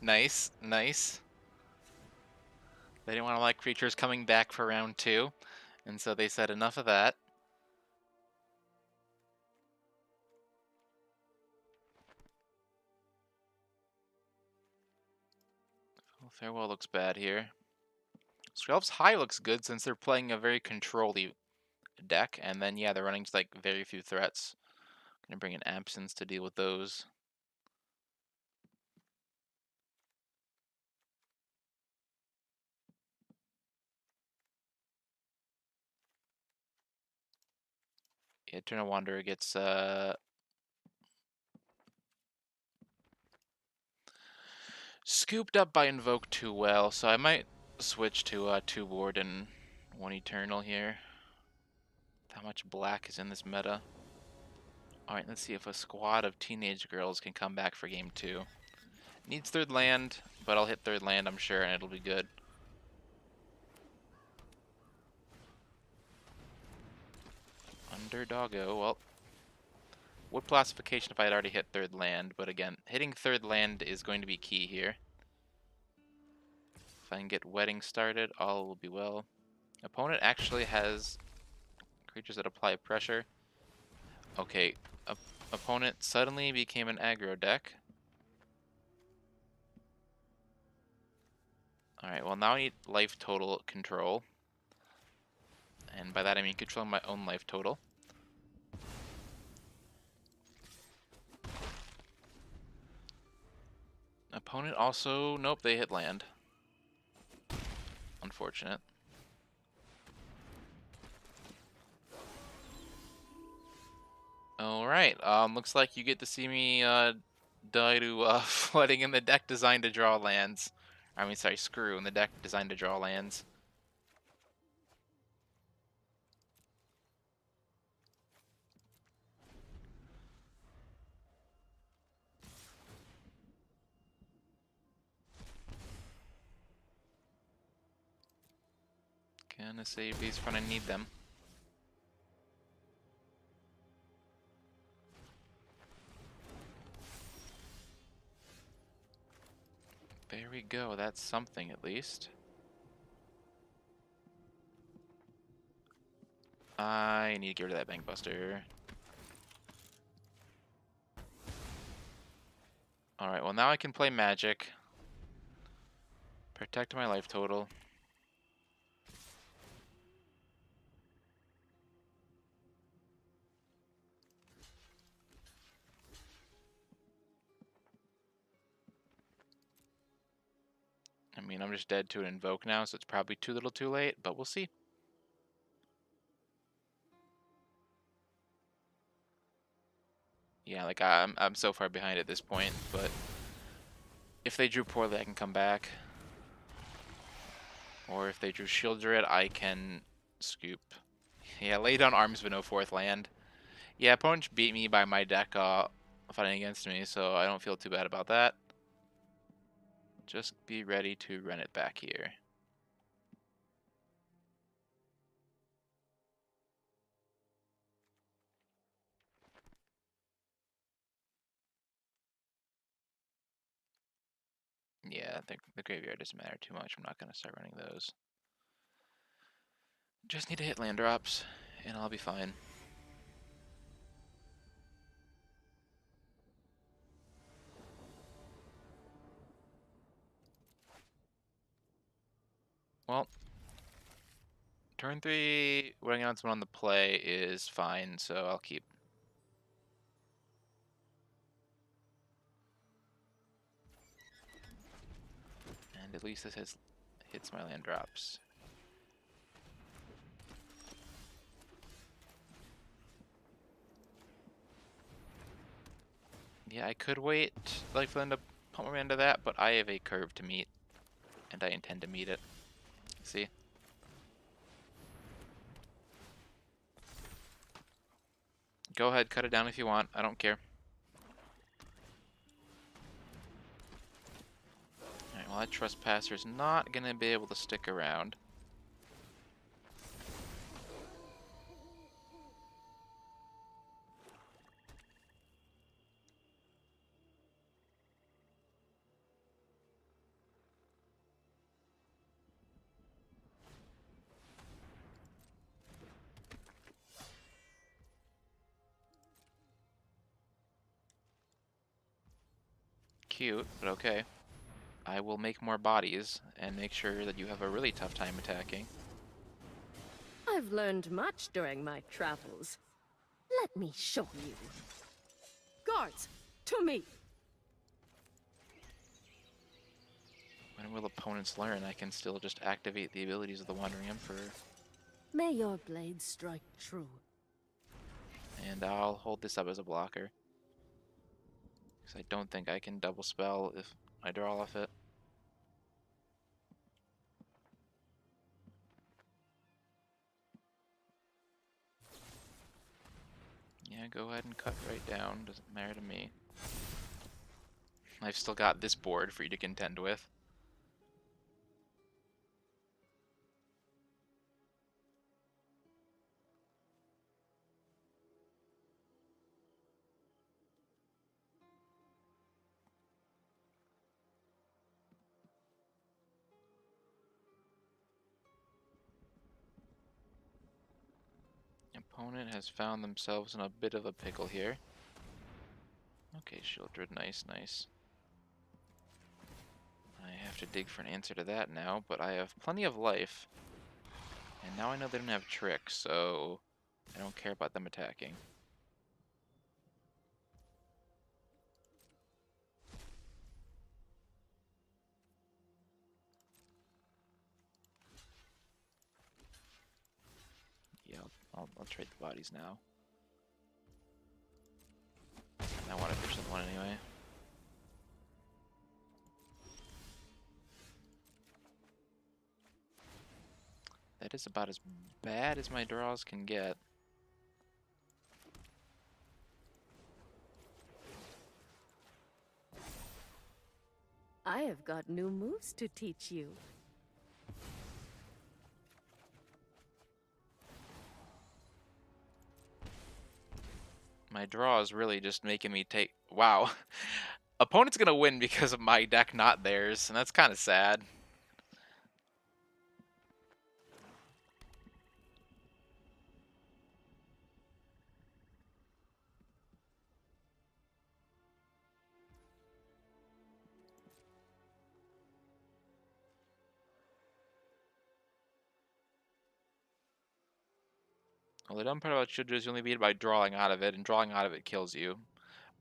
A: Nice, nice. They didn't want to like creatures coming back for round 2, and so they said enough of that. Farewell looks bad here. Skrelv's High looks good since they're playing a very control-y deck, and then yeah, they're running just like very few threats. Gonna bring in Absence to deal with those. Yeah, Eternal Wanderer gets scooped up by Invoke too well, so I might switch to 2 board and 1 Eternal here. How much black is in this meta? Alright, let's see if a squad of teenage girls can come back for game 2. Needs 3rd land, but I'll hit 3rd land, I'm sure, and it'll be good. Underdoggo, well, would classification if I had already hit 3rd land, but again, hitting 3rd land is going to be key here. If I can get wedding started, all will be well. Opponent actually has creatures that apply pressure. Okay, opponent suddenly became an aggro deck. Alright, well now I need life total control. And by that I mean controlling my own life total. Opponent also, nope, they hit land. Unfortunate. Alright, looks like you get to see me die to flooding in the deck designed to draw lands. I mean, sorry, screw in the deck designed to draw lands. Gonna save these when I need them. There we go, that's something at least. I need to get rid of that Bankbuster. Alright, well now I can play Magic. Protect my life total. I mean, I'm just dead to an Invoke now, so it's probably too little too late, but we'll see. Yeah, like I'm so far behind at this point, but if they drew poorly, I can come back. Or if they drew Shieldred, I can scoop. Yeah, lay down arms but no 4th land. Yeah, opponents beat me by my deck fighting against me, so I don't feel too bad about that. Just be ready to run it back here. Yeah, the graveyard doesn't matter too much. I'm not going to start running those. Just need to hit land drops, and I'll be fine. Well, turn 3, running on someone on the play is fine, so I'll keep. And at least this hits my land drops. Yeah, I could wait like for them to pump me into that, but I have a curve to meet, and I intend to meet it. See? Go ahead, cut it down if you want. I don't care. Alright, well, that Trespasser's not gonna be able to stick around. Cute, but okay. I will make more bodies and make sure that you have a really tough time attacking.
B: I've learned much during my travels. Let me show you. Guards, to me!
A: When will opponents learn I can still just activate the abilities of the Wandering Emperor?
B: May your blade strike true.
A: And I'll hold this up as a blocker. Because I don't think I can double spell if I draw off it. Yeah, go ahead and cut right down. Doesn't matter to me. I've still got this board for you to contend with. Opponent has found themselves in a bit of a pickle here. Okay, Shieldred, nice, nice. I have to dig for an answer to that now, but I have plenty of life. And now I know they don't have tricks, so I don't care about them attacking. Yeah, I'll trade the bodies now. I want to fish the one anyway. That is about as bad as my draws can get.
B: I have got new moves to teach you.
A: My draw is really just making me take... Wow. Opponent's gonna win because of my deck, not theirs, and that's kind of sad. Well, the dumb part about Shudra is you only beat it by drawing out of it, and drawing out of it kills you.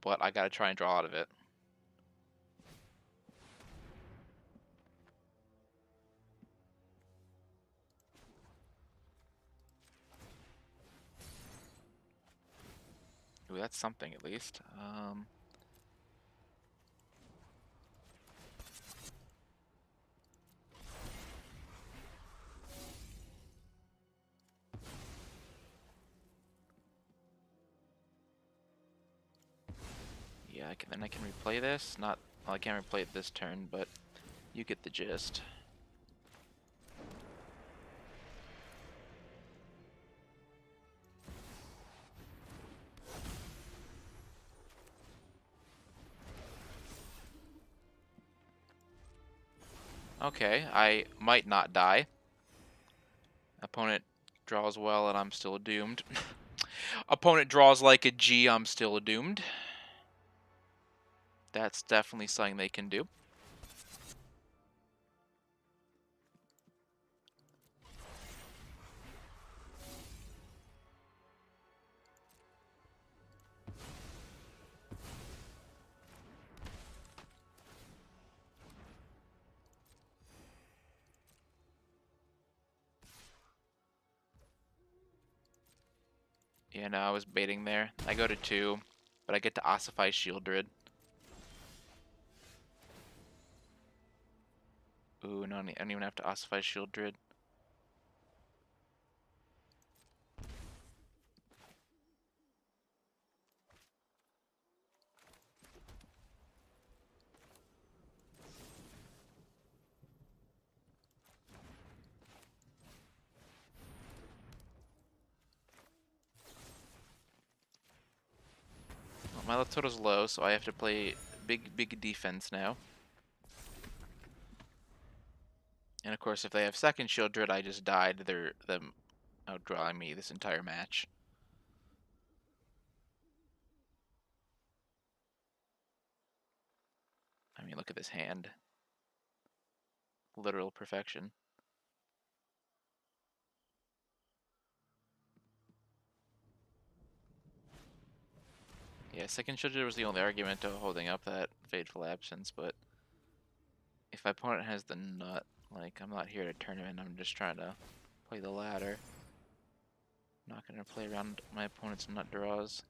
A: But I gotta try and draw out of it. Ooh, that's something at least. Yeah, then I can replay this. Not, well, I can't replay it this turn, but you get the gist. Okay, I might not die. Opponent draws well, and I'm still doomed. Opponent draws like a G, I'm still doomed. That's definitely something they can do. Yeah, no, I was baiting there. I go to 2, but I get to ossify Shieldred. Ooh, no, I don't even have to ossify Shieldred. Well, my life total's low, so I have to play big defense now. And of course, if they have second Shieldred, I just died. They're them outdrawing me this entire match. I mean, look at this hand. literal perfection. Yeah, second shooter was the only argument to holding up that Fateful Absence, but if my opponent has the nut, like, I'm not here to tournament, I'm just trying to play the ladder. I'm not gonna play around my opponent's nut draws.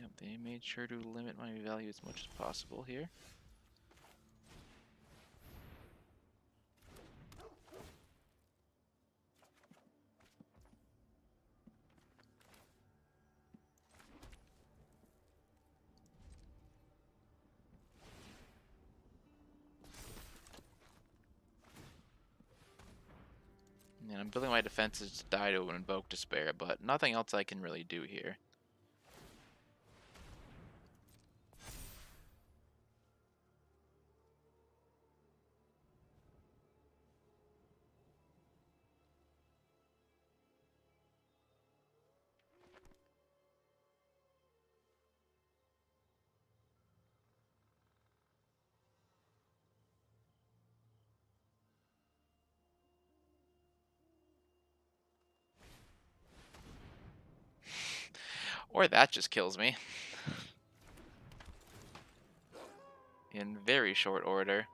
A: Yep, they made sure to limit my value as much as possible here. And I'm building my defenses to die to invoke Despair, but nothing else I can really do here. Or that just kills me. In very short order.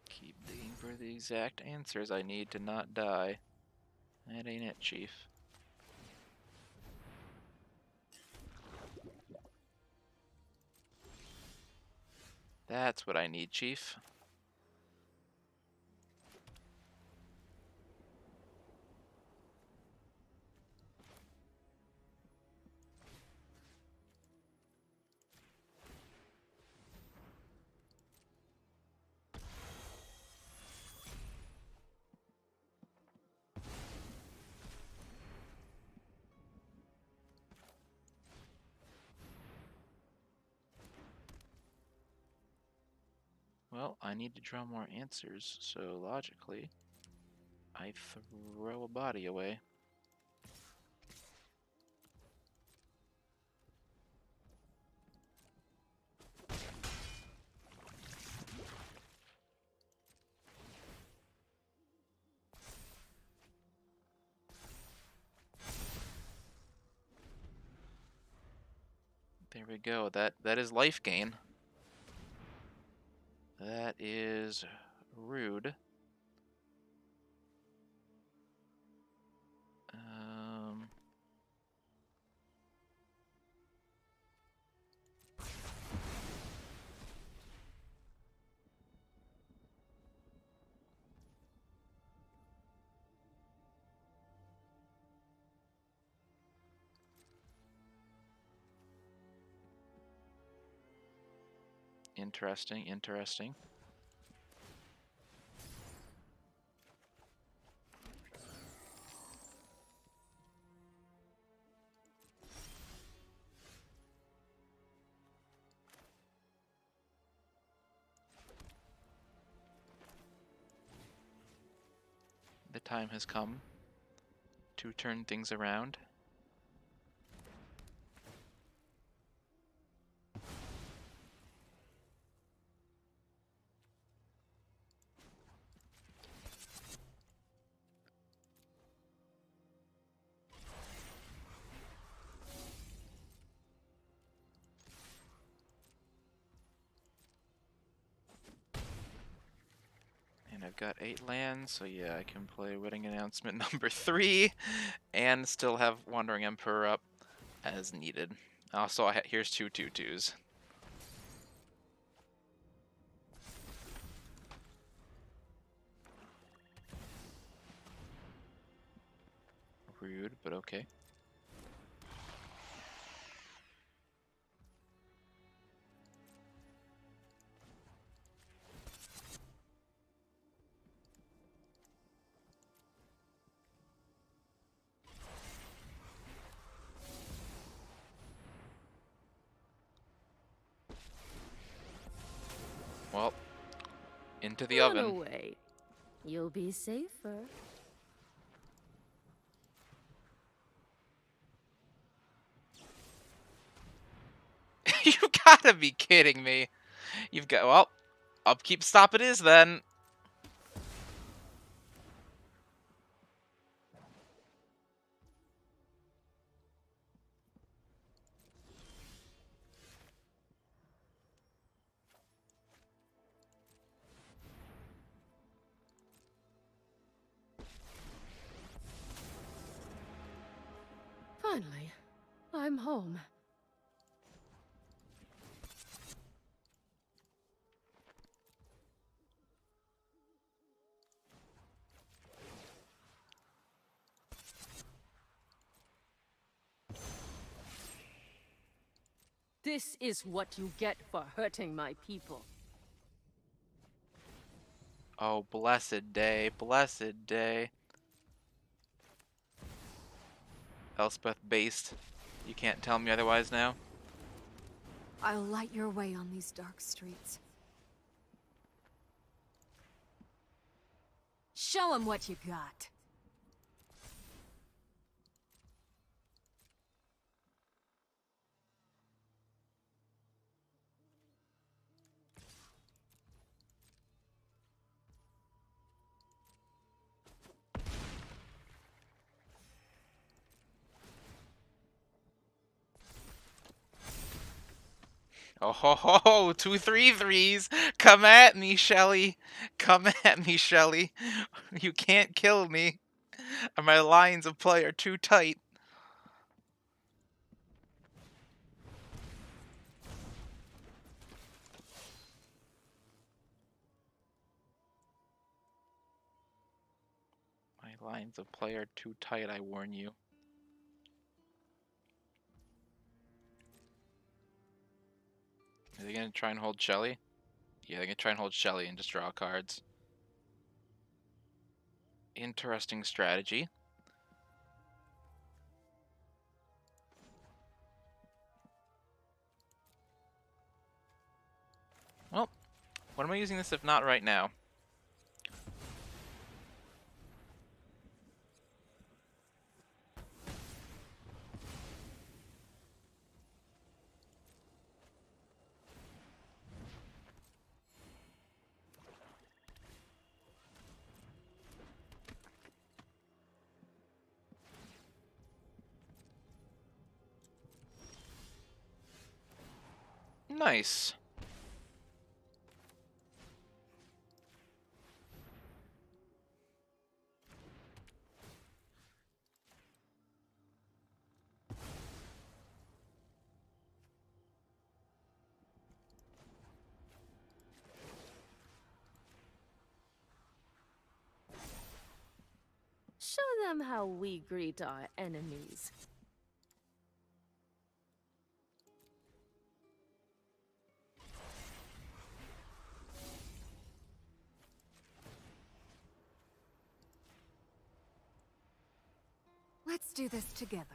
A: Keep digging for the exact answers I need to not die. That ain't it, Chief. That's what I need, Chief. Well, I need to draw more answers, so logically, I throw a body away. There we go. That is life gain. That is rude. Interesting, interesting. The time has come to turn things around. And I've got 8 lands, so yeah, I can play Wedding Announcement number 3 and still have Wandering Emperor up as needed. Also, here's 2 2/2s. Rude, but okay. Well, Into the
B: Run
A: oven.
B: away. You'll be safer.
A: You gotta be kidding me. You've got, well, upkeep stop it is then.
B: Finally, I'm home. This is what you get for hurting my people.
A: Oh, blessed day, blessed day. Elspeth based. You can't tell me otherwise now.
C: I'll light your way on these dark streets. Show 'em what you got.
A: Oh ho ho ho! 2 3 3s! Come at me, Shelly! Come at me, Shelly! You can't kill me. My lines of play are too tight. My lines of play are too tight, I warn you. Are they gonna try and hold Shelly? Yeah, they're gonna try and hold Shelly and just draw cards. Interesting strategy. Well, what am I using this if not right now? Nice.
B: Show them how we greet our enemies.
C: Let's do this together.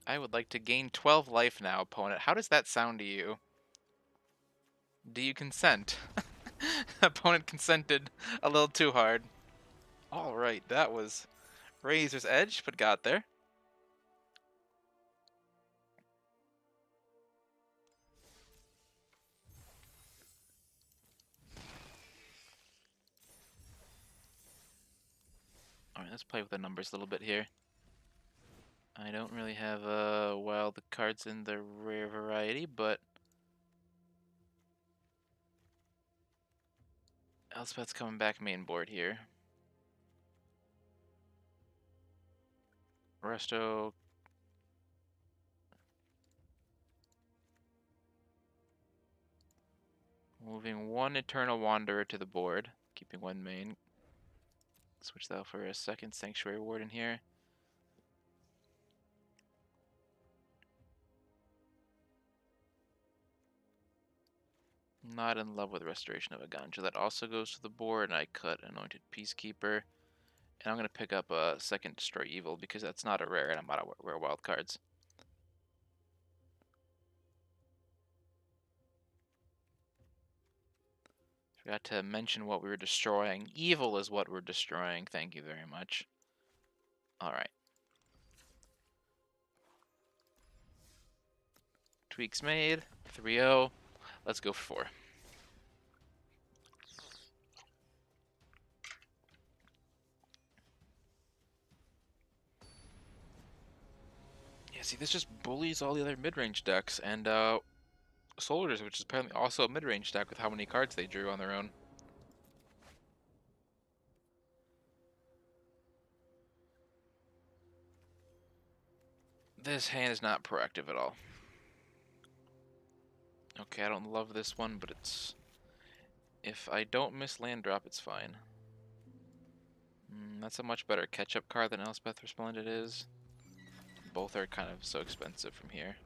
A: I would like to gain 12 life now, opponent. How does that sound to you? Do you consent? Opponent consented a little too hard. Alright, that was Razor's Edge, but got there. Alright, let's play with the numbers a little bit here. I don't really have wild cards in the rare variety, but Elspeth's coming back main board here. Resto. Moving one Eternal Wanderer to the board, keeping one main. Switch that for a second Sanctuary Warden here. Not in love with Restoration of a Ganja. That also goes to the board, and I cut Anointed Peacekeeper. And I'm going to pick up a second Destroy Evil because that's not a rare, and I'm out of rare wild cards. Forgot to mention what we were destroying. Evil is what we're destroying. Thank you very much. Alright. Tweaks made. 3-0. Let's go for 4. Yeah, see, this just bullies all the other mid-range decks, and Soldiers, which is apparently also a mid-range deck with how many cards they drew on their own. This hand is not proactive at all. Okay, I don't love this one, but it's... If I don't miss land drop, it's fine. That's a much better catch-up card than Elspeth Resplendent is. Both are kind of so expensive from here.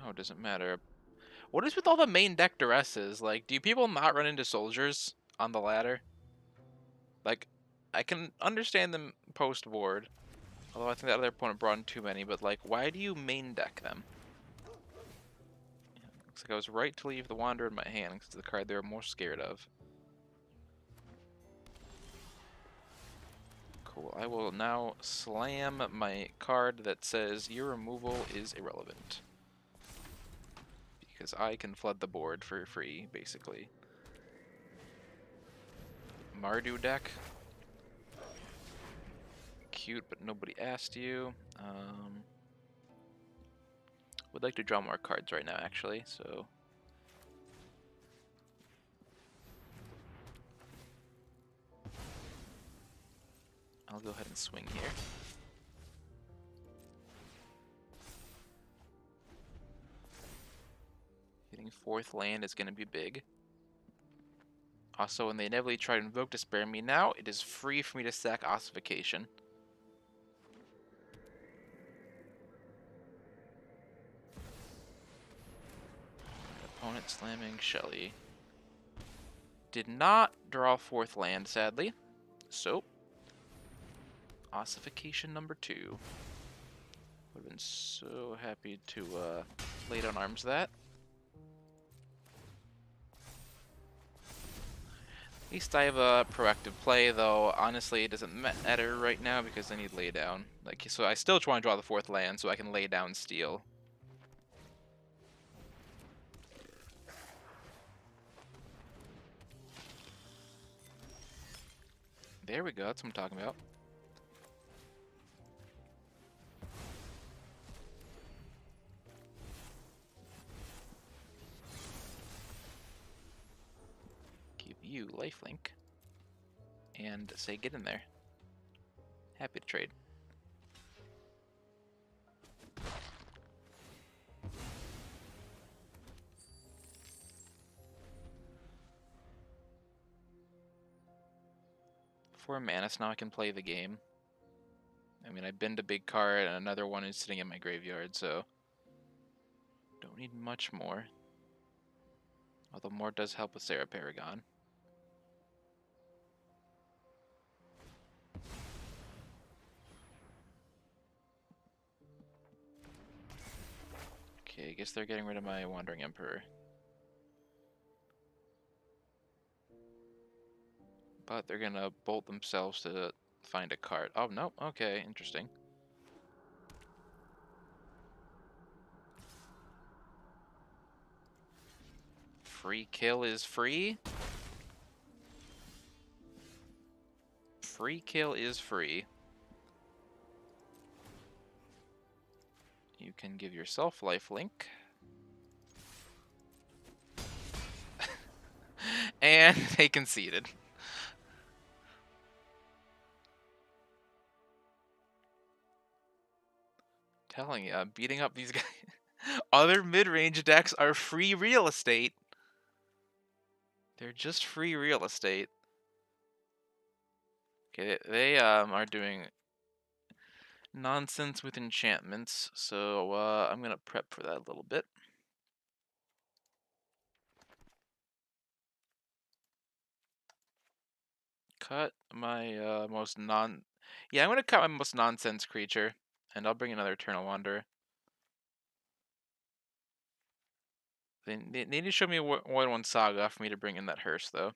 A: Oh, it doesn't matter. What is with all the main deck duresses? Like, do people not run into soldiers on the ladder? Like, I can understand them post-board. Although I think that other opponent brought in too many, but like, why do you main deck them? Yeah, looks like I was right to leave the Wanderer in my hand, because it's the card they were more scared of. Cool, I will now slam my card that says your removal is irrelevant. Because I can flood the board for free, basically. Mardu deck. Cute, but nobody asked you. Would like to draw more cards right now, actually, so... I'll go ahead and swing here. Getting 4th land is going to be big. Also, when they inevitably try to invoke to spare me now, it is free for me to sack Ossification. Opponent slamming Shelly. Did not draw 4th land, sadly. So, Ossification number 2. Would have been so happy to lay down arms that. At least I have a proactive play, though honestly it doesn't matter right now because I need lay down. Like, so I still want to draw the 4th land so I can lay down steel. There we go, that's what I'm talking about. Give you lifelink. And say get in there. Happy to trade. For mana, so now I can play the game. I mean, I binned a big card, and another one is sitting in my graveyard, so... Don't need much more. Although more does help with Sarah Paragon. Okay, I guess they're getting rid of my Wandering Emperor. But they're gonna bolt themselves to find a card. Oh, no. Okay, interesting. Free kill is free? Free kill is free. You can give yourself lifelink. And they conceded. Telling you, I'm beating up these guys. Other mid-range decks are free real estate. They're just free real estate. Okay, they are doing nonsense with enchantments, so I'm gonna prep for that a little bit. Cut my most non... Yeah, I'm gonna cut my most nonsense creature, and I'll bring another Eternal Wanderer. They need to show me more than one Saga for me to bring in that hearse, though.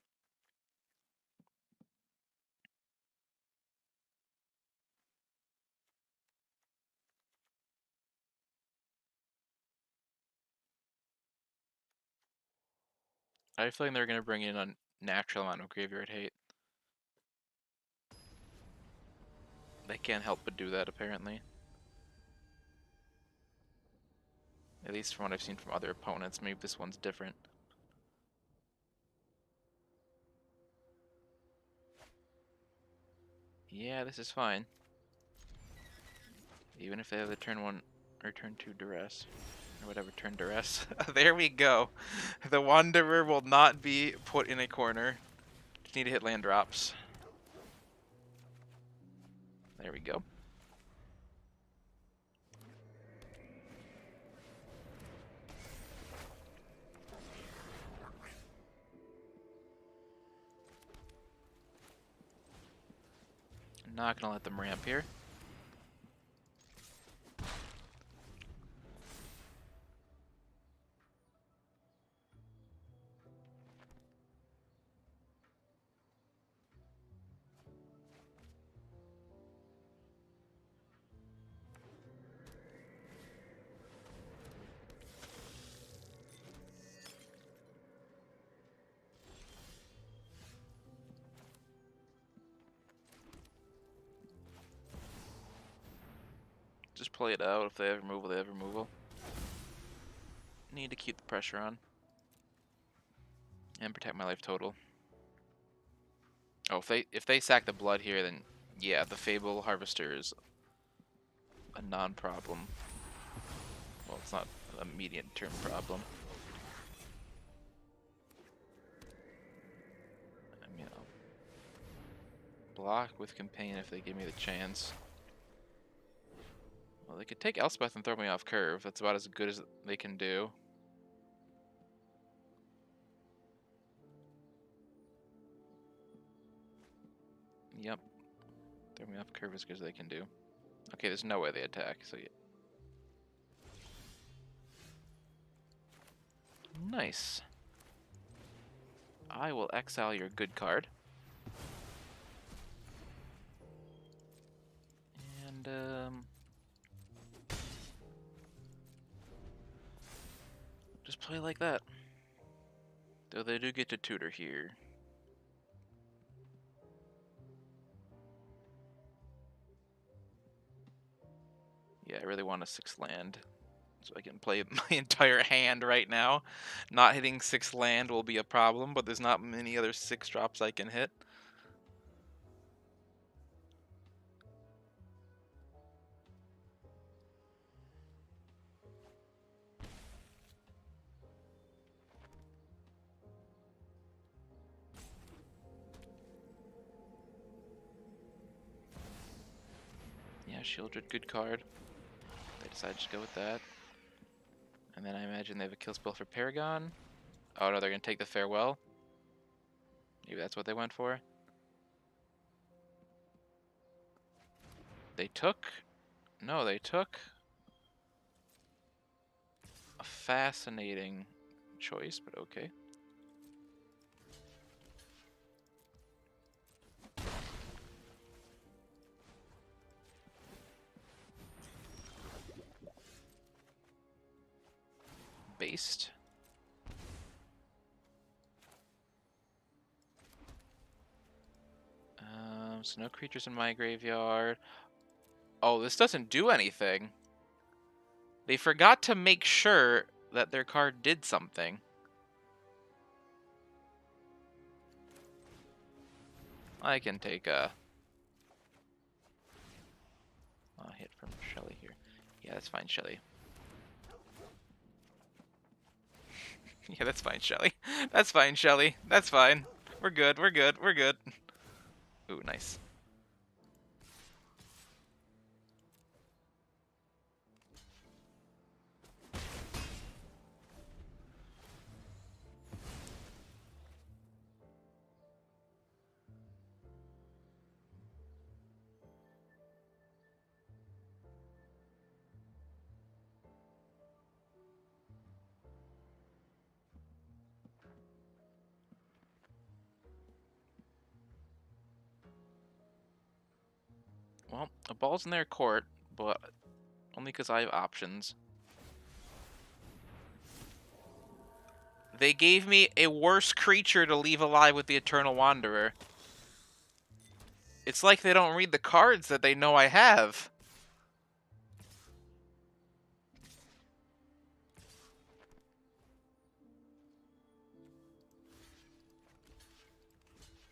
A: I have a feeling they're going to bring in a natural amount of graveyard hate. They can't help but do that, apparently. At least from what I've seen from other opponents. Maybe this one's different. Yeah, this is fine. Even if they have the turn 1 or turn 2 duress. Or whatever, turn duress. There we go. The Wanderer will not be put in a corner. Just need to hit land drops. There we go. Not gonna let them ramp here. Just play it out. If they have removal, they have removal. Need to keep the pressure on. And protect my life total. Oh, if they sack the blood here, then yeah, the Fable Harvester is a non-problem. Well, it's not a medium-term problem. I mean, I'll block with Companion if they give me the chance. Well, they could take Elspeth and throw me off curve. That's about as good as they can do. Yep. Throw me off curve as good as they can do. Okay, there's no way they attack, so yeah. Nice. I will exile your good card. And, just play like that. Though they do get to tutor here. Yeah, I really want a 6 land. So I can play my entire hand right now. Not hitting 6 land will be a problem, but there's not many other 6 drops I can hit. Yeah, Shieldred, good card. They decided to go with that. And then I imagine they have a kill spell for Paragon. Oh no, they're going to take the Farewell. Maybe that's what they went for. They took... No, they took... a fascinating choice, but okay. Based. So no creatures in my graveyard. Oh, this doesn't do anything. They forgot to make sure that their card did something. I can take a hit from Shelly here. Yeah, that's fine, Shelly. Yeah, that's fine, Shelly. That's fine, Shelly. That's fine. We're good, we're good, we're good. Ooh, nice. Well, a ball's in their court, but only because I have options. They gave me a worse creature to leave alive with the Eternal Wanderer. It's like they don't read the cards that they know I have.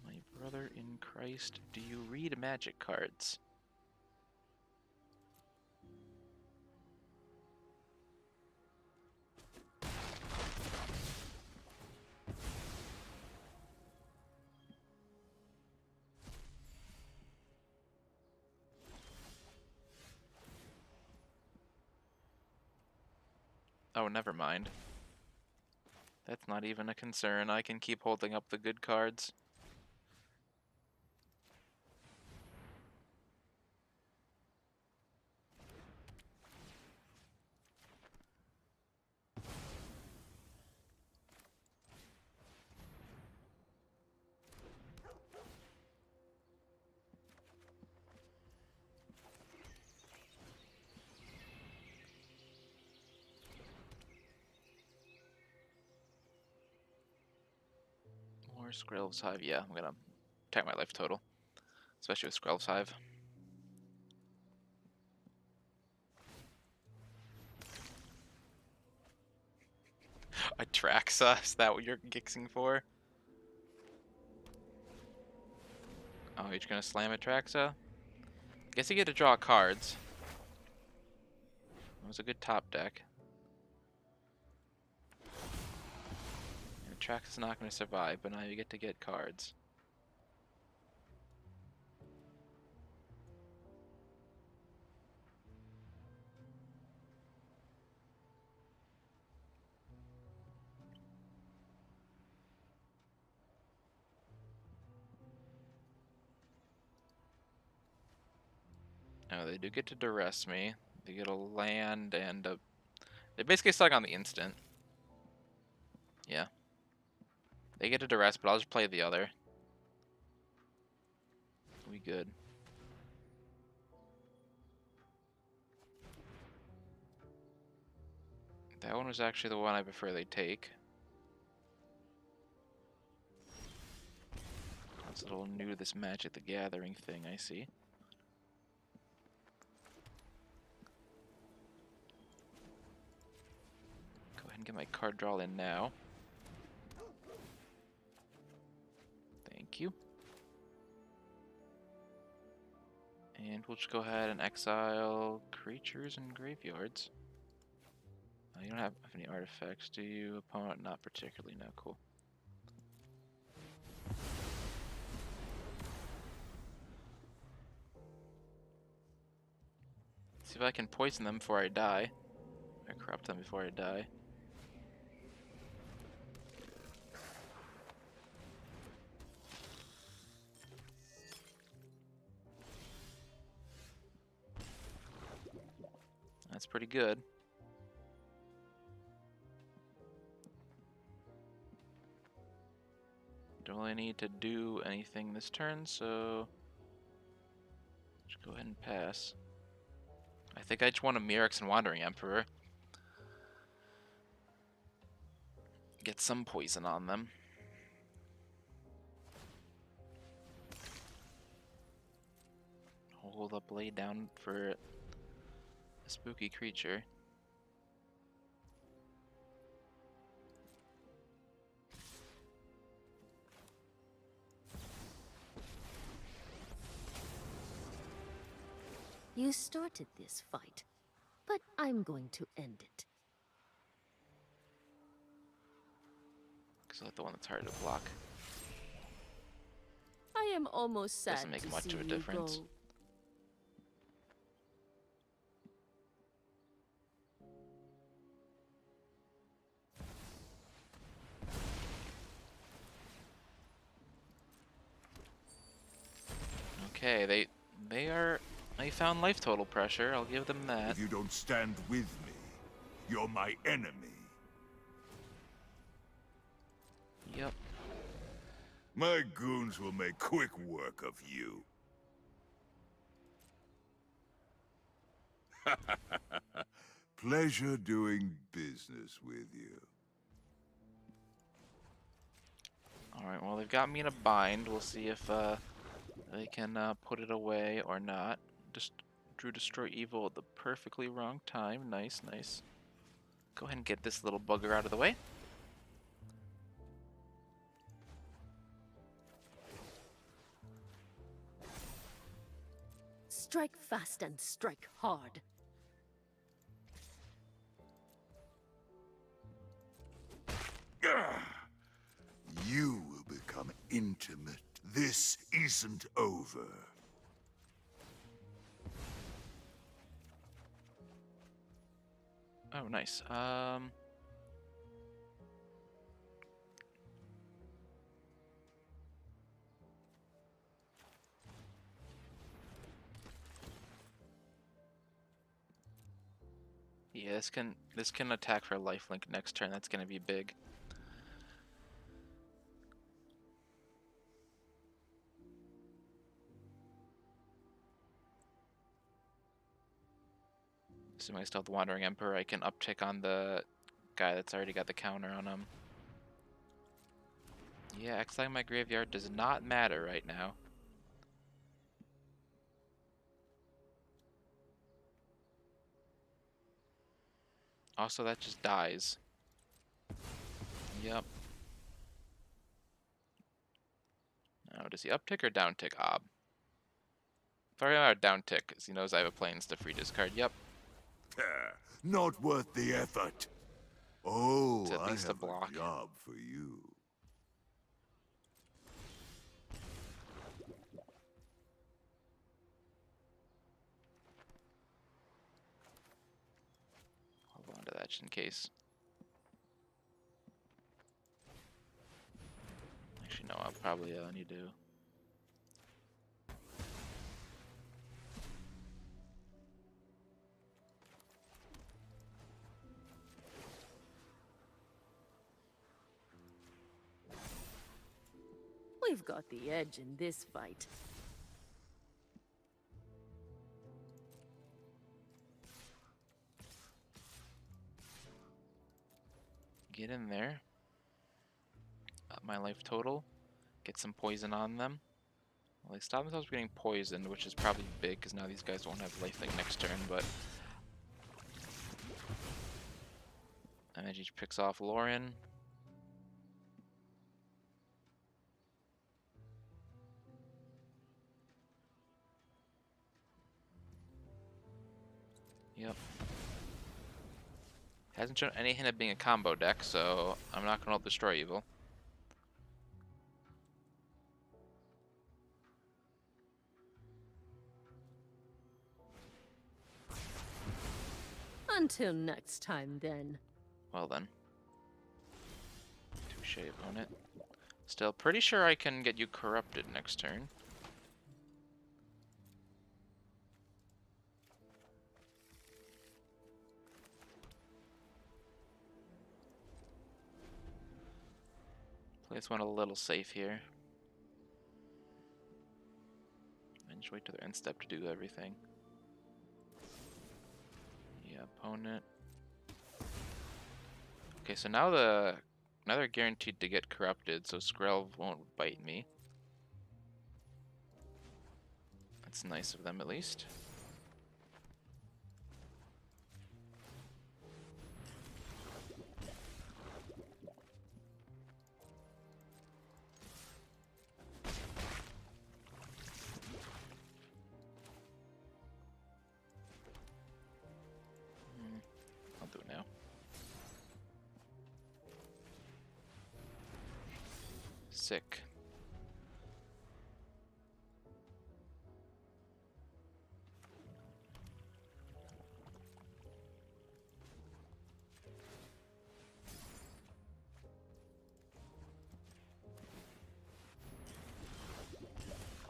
A: My brother in Christ, do you read magic cards? Oh, never mind. That's not even a concern. I can keep holding up the good cards. More Skrelv's Hive. Yeah, I'm gonna attack my life total. Especially with Skrelv's Hive. Atraxa, is that what you're gixing for? Oh, you're gonna slam Atraxa? Guess you get to draw cards. It was a good top deck. Atraxa's not gonna survive, but now you get to get cards. Oh, they do get to duress me. They get a land and a... They're basically stuck on the instant. Yeah. They get to duress, but I'll just play the other. We good. That one was actually the one I prefer they take. That's a little new to this Magic the Gathering thing, I see. Go ahead and get my card draw in now. Thank you. And we'll just go ahead and exile creatures and graveyards. You don't have any artifacts, do you? Opponent, not particularly. No, cool. See if I can poison them before I die. Or corrupt them before I die. That's pretty good. Don't really need to do anything this turn, so just go ahead and pass. I think I just want a Mirrex and Wandering Emperor. Get some poison on them. Hold up, lay down for a spooky creature.
B: You started this fight, but I'm going to end it.
A: Because I like the one that's hard to block.
B: I am almost sad
A: Doesn't make
B: to
A: much
B: see
A: of a
B: you
A: difference.
B: go.
A: Okay, they found life total pressure. I'll give them that.
D: If you don't stand with me, you're my enemy.
A: Yep.
D: My goons will make quick work of you. Pleasure doing business with you.
A: Alright, well, they've got me in a bind. We'll see if they can put it away or not. Just drew Destroy Evil at the perfectly wrong time. Nice, nice. Go ahead and get this little bugger out of the way.
B: Strike fast and strike hard.
D: You will become intimate. This isn't over.
A: Oh, nice. Yeah, this can attack for lifelink next turn. That's gonna be big. Assuming I still have the Wandering Emperor, I can uptick on the guy that's already got the counter on him. Yeah, exiling my graveyard does not matter right now. Also, that just dies. Yep. Now, does he uptick or downtick Ob? Sorry about downtick, because he knows I have a Plains to free discard. Yep.
D: Not worth the effort.
A: It's
D: Oh,
A: at
D: I
A: least a
D: have
A: block.
D: a job for you.
A: Hold on to that just in case. Actually, no, I'll probably need to.
B: We've got the edge in this fight.
A: Get in there. Up my life total. Get some poison on them. Well, they stop themselves from getting poisoned, which is probably big, because now these guys won't have lifelink next turn, but... Energy picks off Lauren. Yep. Hasn't shown any hint of being a combo deck, so I'm not going to Destroy Evil.
B: Until next time, then.
A: Well then. Touche, opponent. Still pretty sure I can get you corrupted next turn. Play this one a little safe here. And just wait till their end step to do everything. Yeah, opponent. Okay, so now they're guaranteed to get corrupted, so Skrelv won't bite me. That's nice of them at least. I'll do it now. Sick.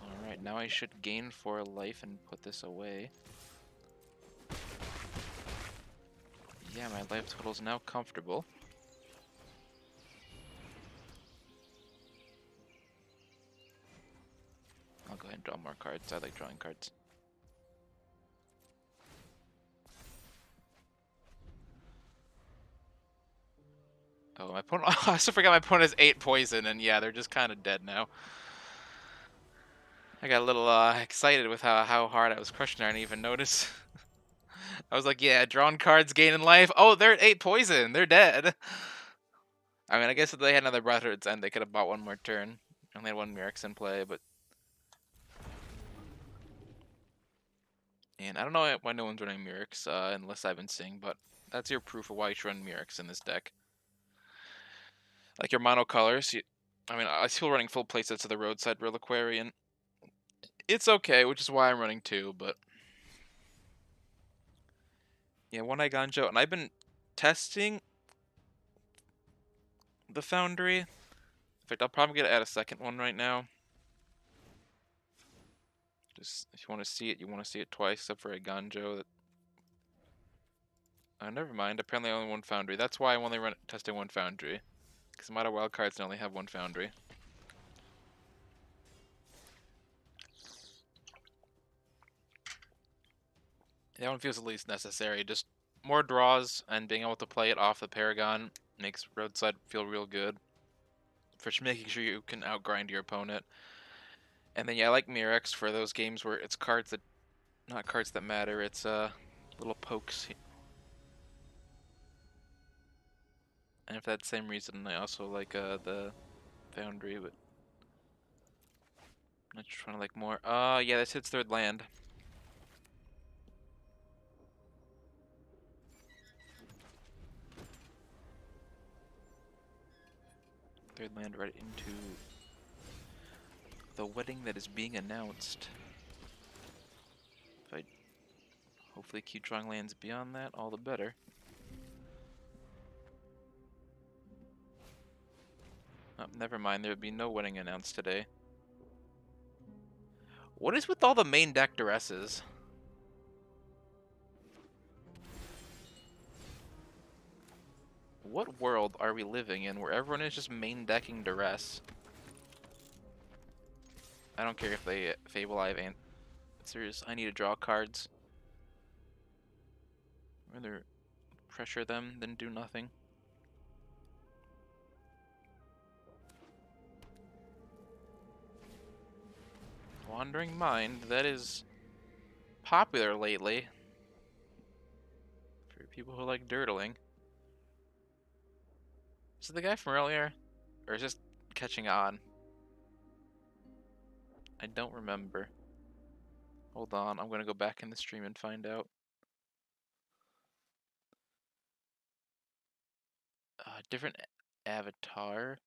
A: Alright, now I should gain 4 life and put this away. Yeah, my life total is now comfortable. I'll go ahead and draw more cards. I like drawing cards. I also forgot my opponent has 8 poison, and yeah, they're just kind of dead now. I got a little excited with how hard I was crushing there, I didn't even notice. I was like, yeah, drawn cards gaining life. Oh, they're at 8 poison. They're dead. I mean, I guess if they had another breath at its end, they could have bought one more turn. Only had one Murex in play, but... And I don't know why no one's running Murex, unless I've been seeing, but that's your proof of why you should run Murex in this deck. Like your monocolors, I mean, I see people running full playsets of the Roadside Reliquary, and it's okay, which is why I'm running 2, but... Yeah, One-Eye Ganjo, and I've been testing the Foundry. In fact, I'll probably add a second one right now. Just, if you want to see it, you want to see it twice, except for a Ganjo. Never mind, apparently only one Foundry. That's why I'm only testing one Foundry. Because I'm out of wild cards and only have one Foundry. That one feels the least necessary. Just more draws and being able to play it off the Paragon makes Roadside feel real good. For making sure you can outgrind your opponent. And then yeah, I like Murex for those games where it's cards that, not cards that matter, it's little pokes. And for that same reason, I also like the Foundry, but I'm just trying to like more. Yeah, this hits 3rd land. Third land right into the wedding that is being announced. If I hopefully keep drawing lands beyond that, all the better. Oh, never mind, there would be no wedding announced today. What is with all the main deck duresses? What world are we living in where everyone is just main decking duress? I don't care if they Fable I have answers. I need to draw cards. Rather pressure them than do nothing. Wandering Mind, that is popular lately. For people who like dirtling. Is it the guy from earlier? Or is this catching on? I don't remember. Hold on, I'm gonna go back in the stream and find out. Different avatar.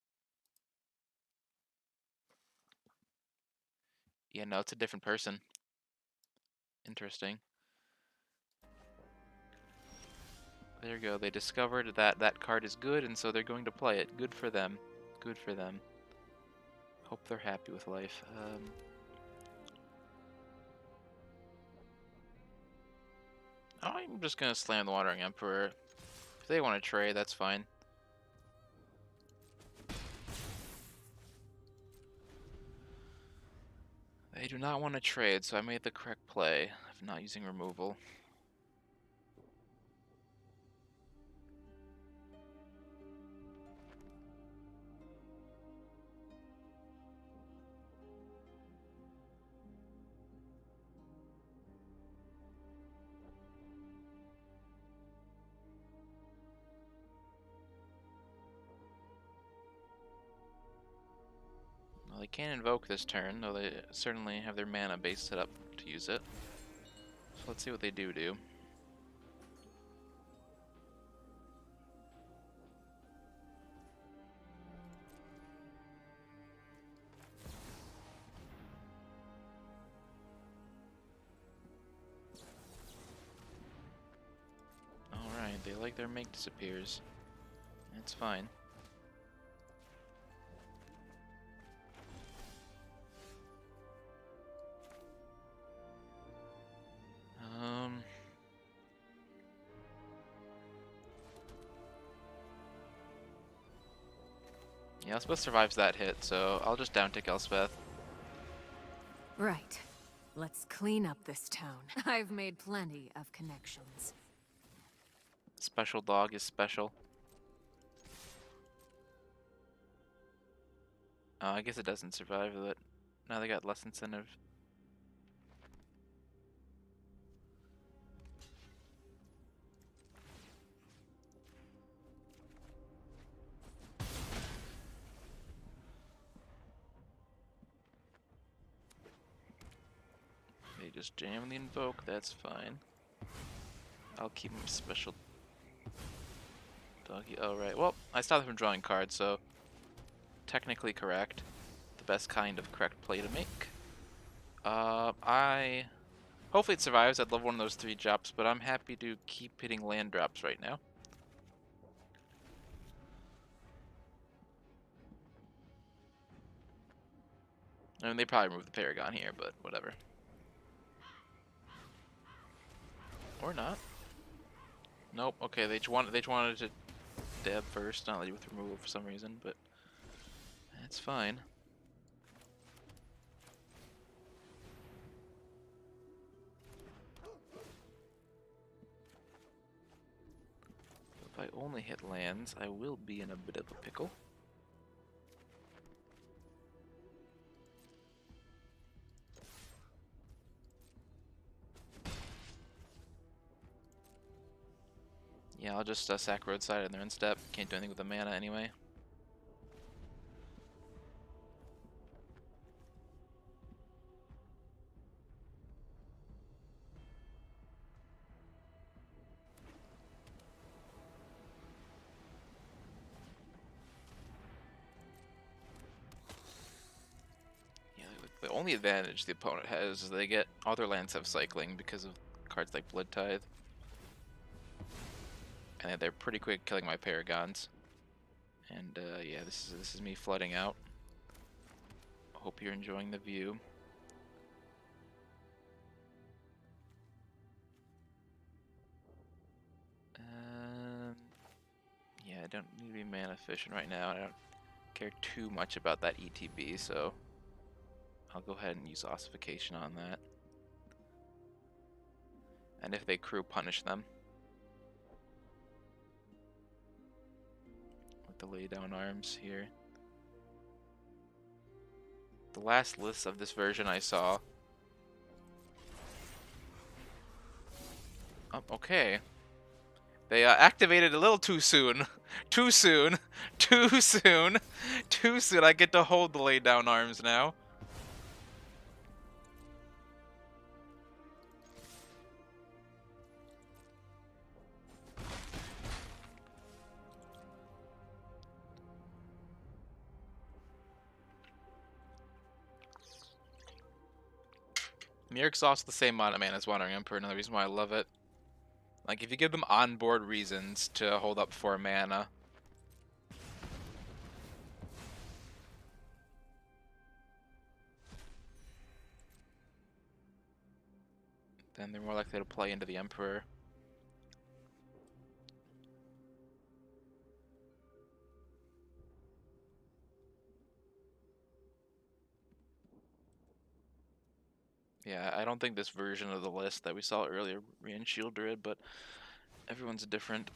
A: Yeah, no, it's a different person. Interesting. There you go. They discovered that that card is good, and so they're going to play it. Good for them. Good for them. Hope they're happy with life. I'm just gonna slam the Wandering Emperor. If they want to trade, that's fine. They do not want to trade, so I made the correct play of not using removal. Well, they can invoke this turn, though they certainly have their mana base set up to use it. So let's see what they do. Alright, they like their make disappears. That's fine. Yeah, Elspeth survives that hit, so I'll just down tick Elspeth.
C: Right. Let's clean up this town. I've made plenty of connections.
A: Special dog is special. I guess it doesn't survive it. Now they got less incentive. They just jam the invoke, that's fine. I'll keep him special doggy. Alright, well, I stopped him from drawing cards, so technically correct. The best kind of correct play to make. Hopefully it survives. I'd love one of those 3 drops, but I'm happy to keep hitting land drops right now. I mean, they probably removed the Paragon here, but whatever. Or not. Nope. Okay, they just wanted to dab first, not leave with removal for some reason, but that's fine. If I only hit lands, I will be in a bit of a pickle. Yeah, I'll just sack roadside in their end step. Can't do anything with the mana anyway. Yeah, the only advantage the opponent has is they get all their lands have cycling because of cards like Blood Tithe. And they're pretty quick killing my Paragons. And yeah, this is me flooding out. Hope you're enjoying the view. Yeah, I don't need to be mana efficient right now. I don't care too much about that ETB, so I'll go ahead and use ossification on that. And if they crew, punish them with the lay down arms here. The last list of this version I saw. Oh, okay. They activated a little too soon. Too soon. Too soon. Too soon. I get to hold the lay down arms now. Mere Exhaust the same amount of mana as Wandering Emperor, another reason why I love it. Like, if you give them onboard reasons to hold up 4 mana, then they're more likely to play into the Emperor. Yeah, I don't think this version of the list that we saw earlier ran Shield Druid, but everyone's different.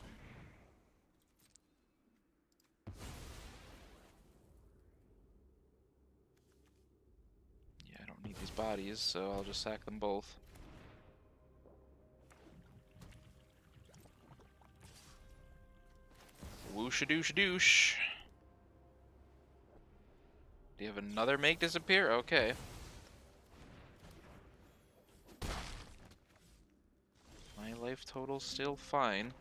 A: Yeah, I don't need these bodies, so I'll just sack them both. Whoosh-a-doosh-a-doosh. Do you have another make disappear? Okay. My life total's still fine.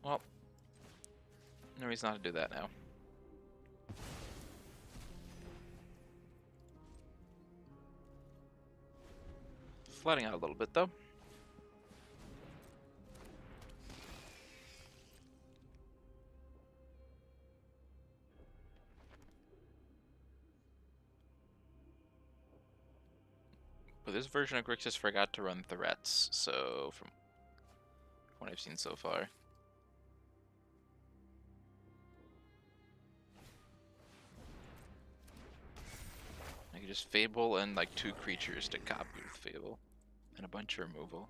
A: Well, no reason not to do that now. Flooding out a little bit, though. But this version of Grixis forgot to run threats, so from what I've seen so far. I could just Fable and like 2 creatures to copy with Fable. And a bunch of removal.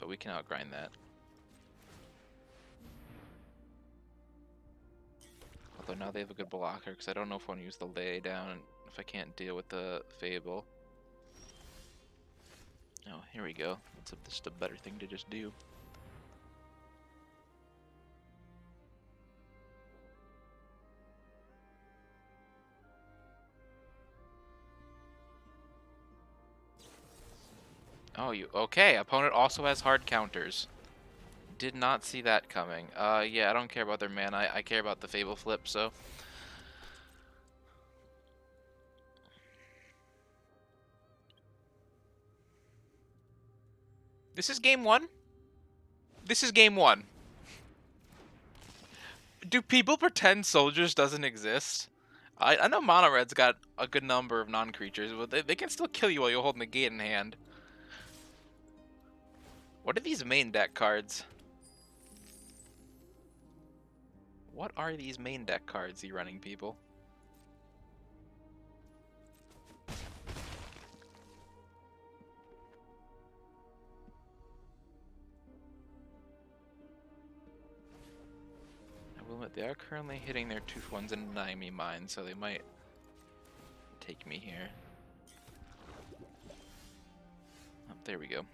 A: But we can outgrind that. Although now they have a good blocker, because I don't know if I want to use the lay down if I can't deal with the Fable. Oh, here we go. That's just a better thing to just do. Oh, okay? Opponent also has hard counters. Did not see that coming. Yeah, I don't care about their mana. I care about the Fable flip, so. This is game one? This is game one. Do people pretend soldiers doesn't exist? I know Mono Red's got a good number of non-creatures, but they can still kill you while you're holding the gate in hand. What are these main deck cards? What are these main deck cards you running, people? I will admit, they are currently hitting their 2-1s and denying me mine, so they might take me here. Oh, there we go.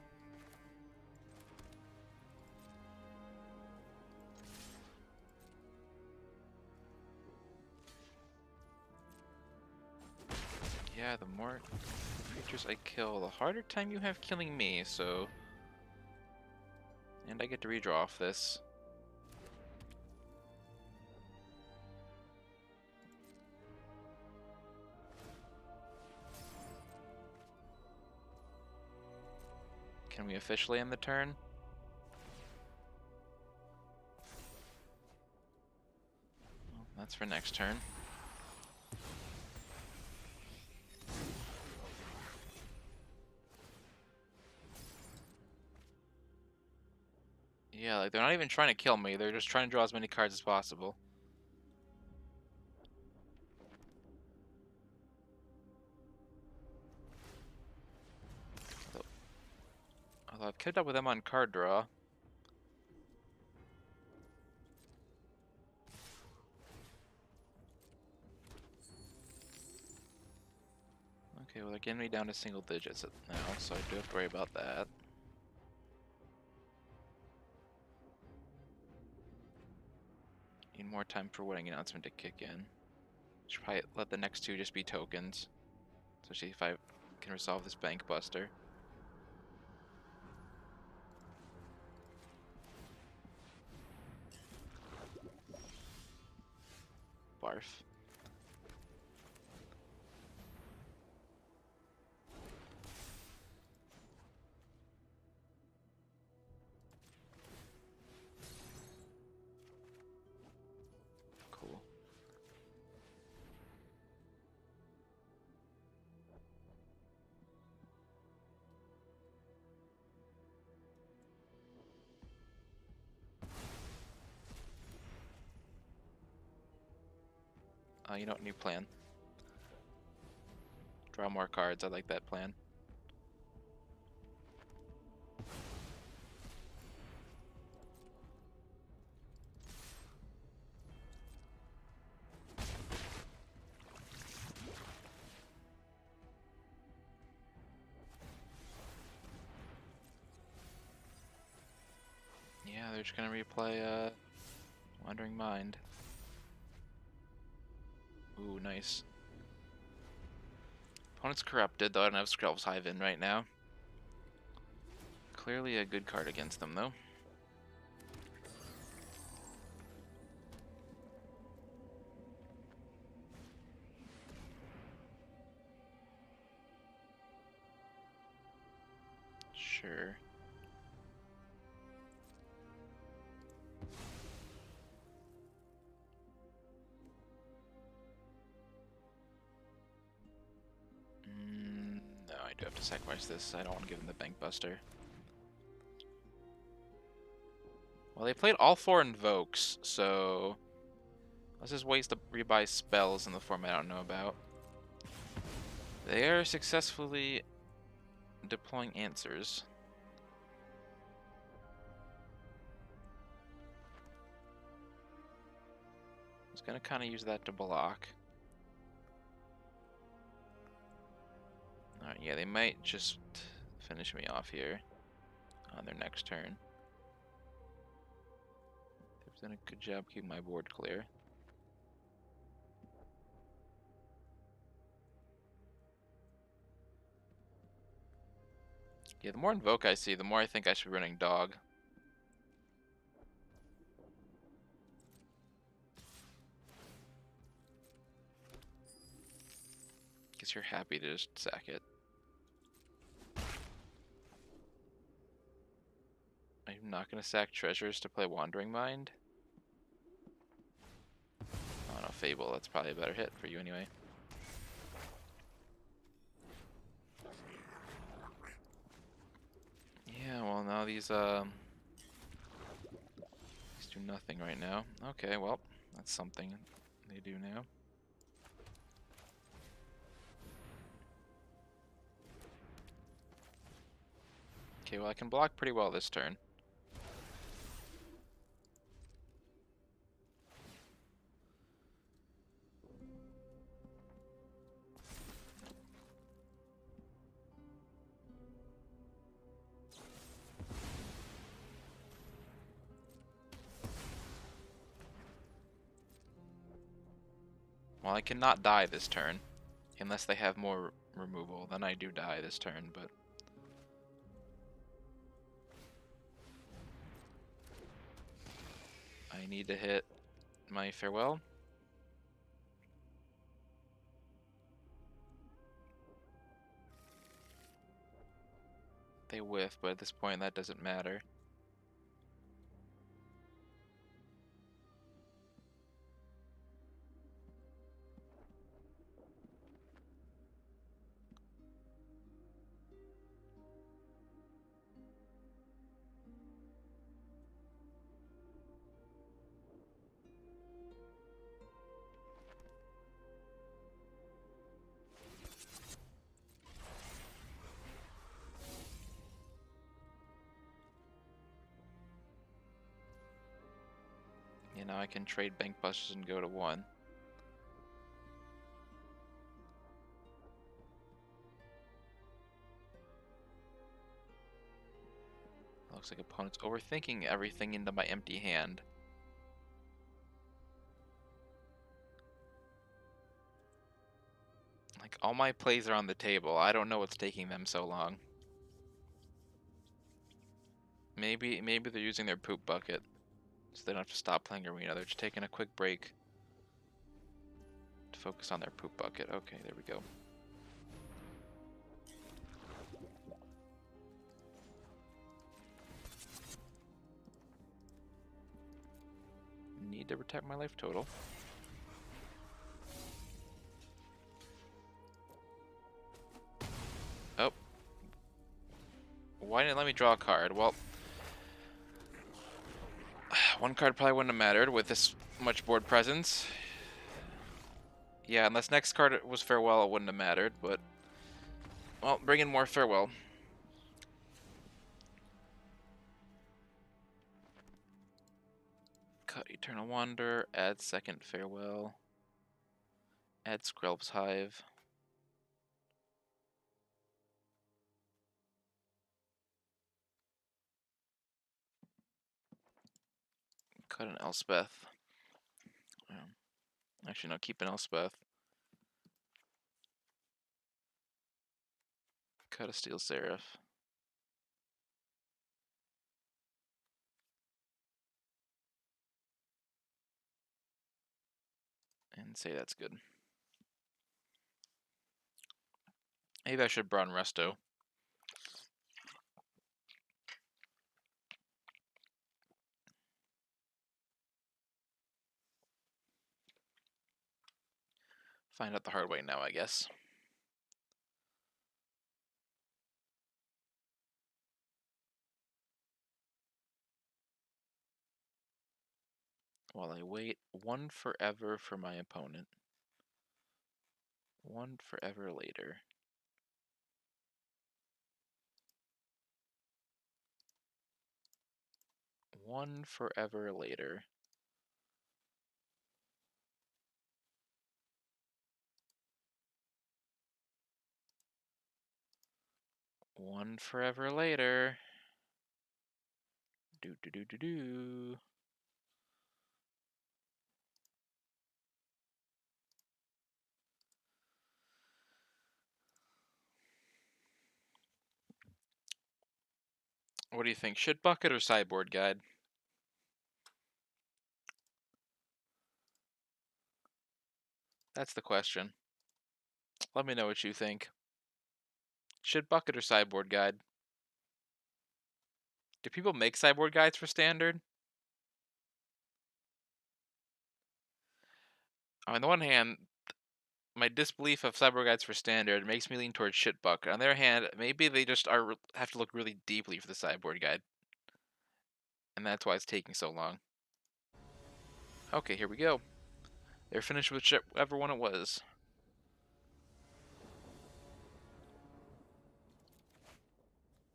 A: Yeah, the more creatures I kill, the harder time you have killing me, so... And I get to redraw off this. Can we officially end the turn? Well, that's for next turn. Yeah, like they're not even trying to kill me, they're just trying to draw as many cards as possible. Although I've kept up with them on card draw. Okay, well they're getting me down to single digits now, so I do have to worry about that. Need more time for wedding announcement to kick in. Should probably let the next two just be tokens. Especially if I can resolve this bank buster. Barf. Cool. You know, new plan. Draw more cards, I like that plan. Yeah, they're just gonna replay, Wandering Mind. Ooh, nice. Opponent's corrupted, though I don't have Skrelv's Hive in right now. Clearly a good card against them, though. Sure. No, I do have to sacrifice this. I don't want to give him the Bank Buster. Well, they played all 4 Invokes, so... Let's just waste to rebuy spells in the format I don't know about. They are successfully deploying answers. gonna kind of use that to block. Alright, yeah, they might just finish me off here on their next turn. They've done a good job keeping my board clear. Yeah, the more Invoke I see, the more I think I should be running Dog. Guess you're happy to just sack it. I'm not gonna sack treasures to play Wandering Mind. Oh no, Fable, that's probably a better hit for you anyway. Yeah, well now these do nothing right now. Okay, well, that's something they do now. Okay, well I can block pretty well this turn. Well, I cannot die this turn, unless they have more removal. Then I do die this turn, but... I need to hit my Farewell. They whiff, but at this point that doesn't matter. You know, I can trade Bank Busters and go to 1. Looks like opponent's overthinking everything into my empty hand. Like, all my plays are on the table. I don't know what's taking them so long. Maybe they're using their poop bucket, so they don't have to stop playing Arena. They're just taking a quick break to focus on their poop bucket. Okay, there we go. Need to protect my life total. Oh. Why didn't it let me draw a card? Well, one card probably wouldn't have mattered with this much board presence. Yeah, unless next card was Farewell, it wouldn't have mattered, but... Well, bring in more Farewell. Cut Eternal Wander, add second Farewell. Add Skrelv's Hive. Cut an Elspeth. Actually, no, keep an Elspeth. Cut a Steel Seraph. And say that's good. Maybe I should Braun Resto. Find out the hard way now, I guess. While I wait, one forever for my opponent. One forever later. One forever later. One forever later. Do do do do do. What do you think? Shit bucket or sideboard guide? That's the question. Let me know what you think. Shit bucket or sideboard guide? Do people make sideboard guides for standard? On the one hand, my disbelief of sideboard guides for standard makes me lean towards shit bucket. On the other hand, maybe they just have to look really deeply for the sideboard guide, and that's why it's taking so long. Okay, here we go. They're finished with whichever one it was.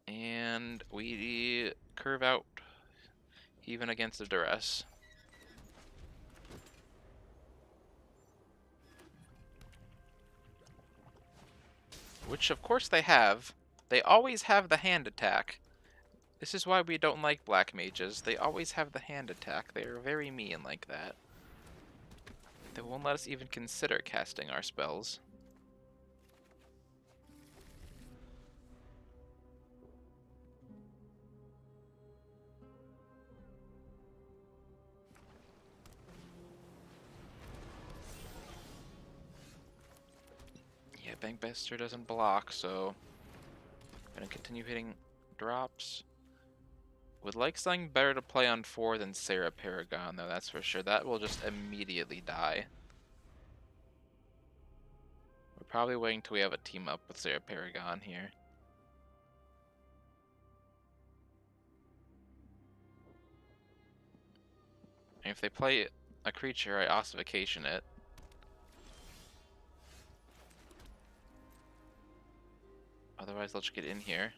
A: And we curve out even against the duress. Which, of course, they have. They always have the hand attack. This is why we don't like black mages. They always have the hand attack. They are very mean like that. They won't let us even consider casting our spells. Yeah, Bankbuster doesn't block, so I'm gonna continue hitting drops. Would like something better to play on 4 than Sarah Paragon, though, that's for sure. That will just immediately die. We're probably waiting till we have a team up with Sarah Paragon here. And if they play a creature, I ossification it. Otherwise, they'll just get in here.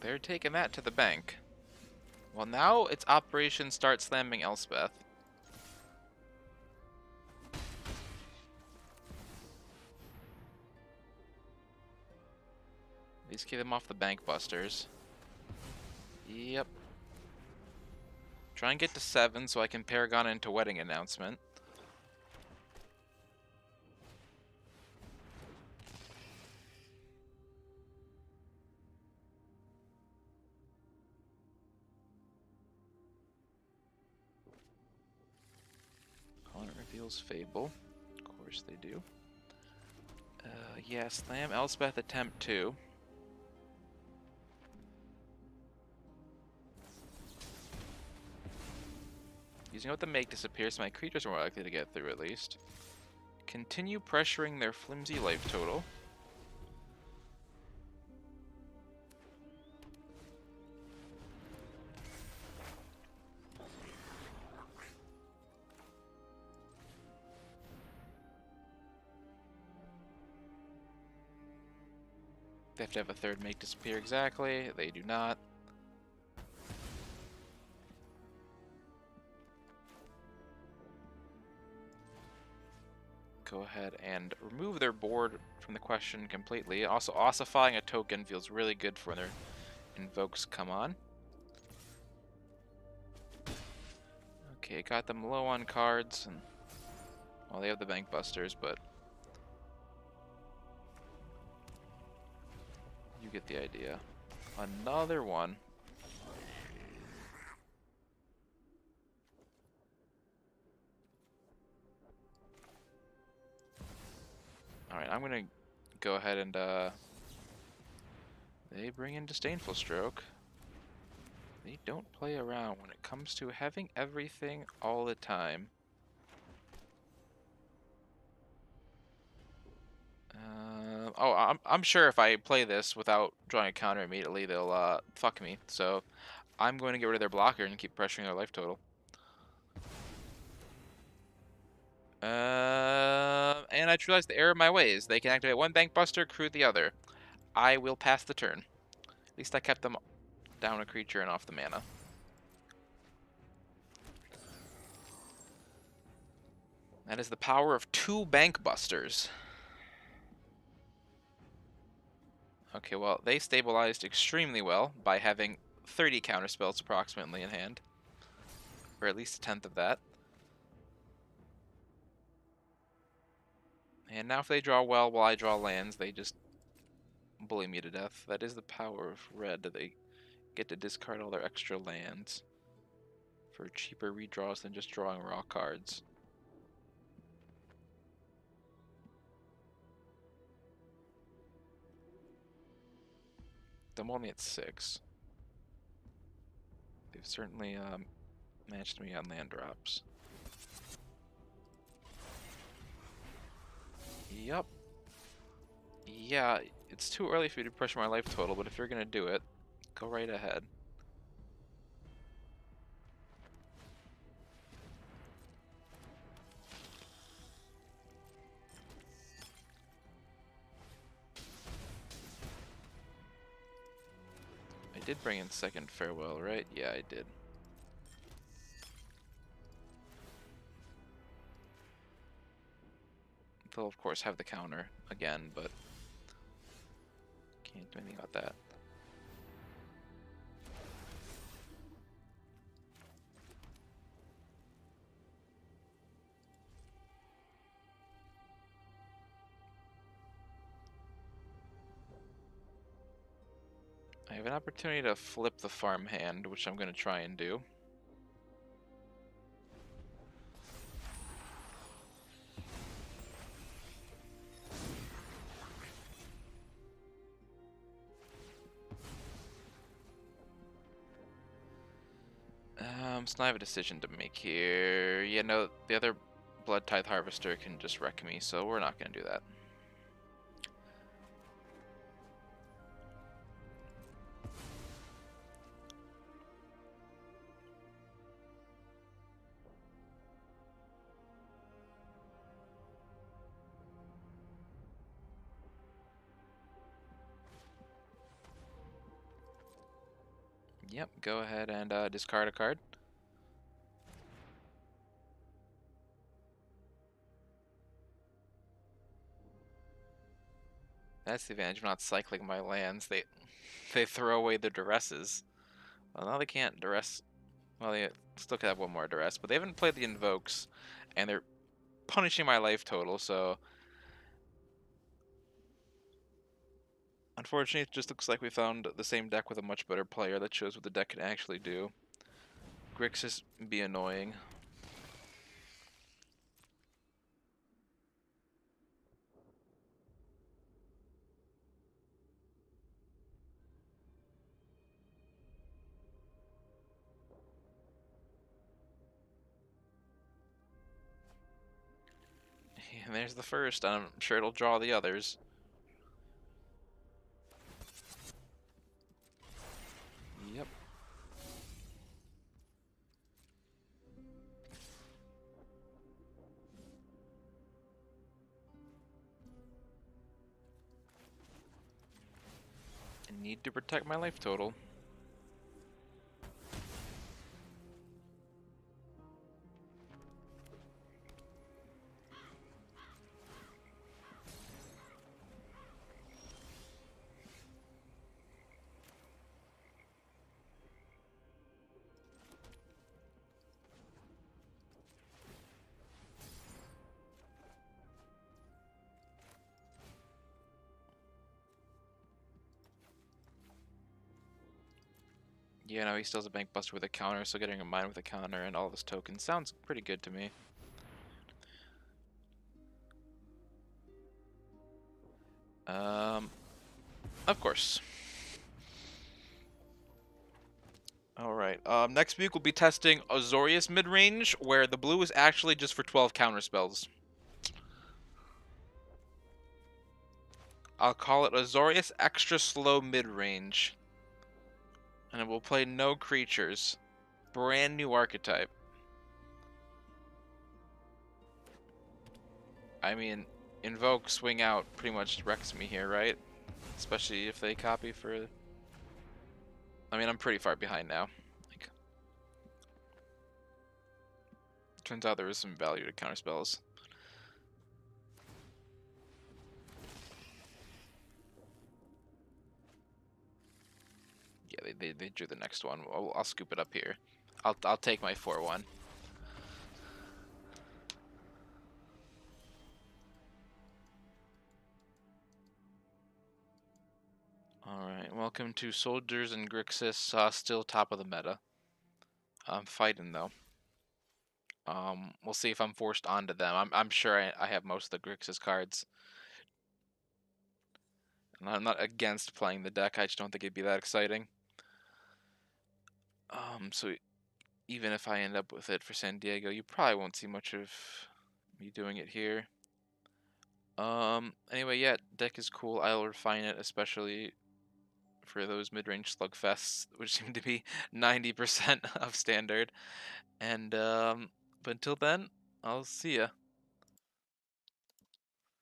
A: They're taking that to the bank. Well, now it's Operation Start Slamming Elspeth. These keep them off the bank busters. Yep. Try and get to 7 so I can Paragon into Wedding Announcement. Opponent reveals Fable. Of course they do. Yeah, Slam Elspeth attempt 2. Using out the make disappear so my creatures are more likely to get through at least. Continue pressuring their flimsy life total. They have to have a third make disappear exactly. They do not. Go ahead and remove their board from the question completely. Also, ossifying a token feels really good for when their invokes come on. Okay, got them low on cards, and well, they have the bank busters, but you get the idea. Another one. Alright, I'm gonna go ahead and they bring in Disdainful Stroke. They don't play around when it comes to having everything all the time. I'm sure if I play this without drawing a counter immediately, they'll fuck me. So I'm going to get rid of their blocker and keep pressuring their life total. And I realized the error of my ways. They can activate one Bank Buster, crew the other. I will pass the turn. At least I kept them down a creature and off the mana. That is the power of 2 Bank Busters. Okay, well, they stabilized extremely well by having 30 counterspells approximately in hand. Or at least a tenth of that. And now if they draw well while I draw lands, they just bully me to death. That is the power of red. They get to discard all their extra lands for cheaper redraws than just drawing raw cards. I'm only at 6. They've certainly matched me on land drops. Yup. Yeah, it's too early for you to pressure my life total, but if you're gonna do it, go right ahead. I did bring in second farewell, right? Yeah, I did. They'll of course have the counter again, but can't do anything about that. I have an opportunity to flip the farm hand, which I'm going to try and do. So now I have a decision to make here. Yeah, no, the other Blood Tithe Harvester can just wreck me, so we're not going to do that. Yep, go ahead and discard a card. That's the advantage of not cycling my lands. They throw away the duresses. Well, now they can't duress. Well, they still could have one more duress, but they haven't played the invokes, and they're punishing my life total, so unfortunately it just looks like we found the same deck with a much better player that shows what the deck can actually do. Grixis be annoying. And there's the first, I'm sure it'll draw the others. Yep. I need to protect my life total. Yeah, no, he still has a Bank Buster with a counter, so getting a mine with a counter and all of his tokens sounds pretty good to me. Of course. Alright, next week we'll be testing Azorius Midrange, where the blue is actually just for 12 counter spells. I'll call it Azorius Extra Slow Midrange. And it will play no creatures. Brand new archetype. I mean, Invoke, Swing Out pretty much wrecks me here, right? especially if they copy for. I mean, I'm pretty far behind now. Like, turns out there is some value to counter spells. Yeah, they drew the next one. I'll scoop it up here. I'll take my 4/1. Alright, welcome to Soldiers and Grixis, still top of the meta. I'm fighting though. We'll see if I'm forced onto them. I'm sure I have most of the Grixis cards. And I'm not against playing the deck, I just don't think it'd be that exciting. So even if I end up with it for San Diego, you probably won't see much of me doing it here. Anyway, yeah, deck is cool. I'll refine it, especially for those mid-range slugfests, which seem to be 90% of standard. And but until then, I'll see ya.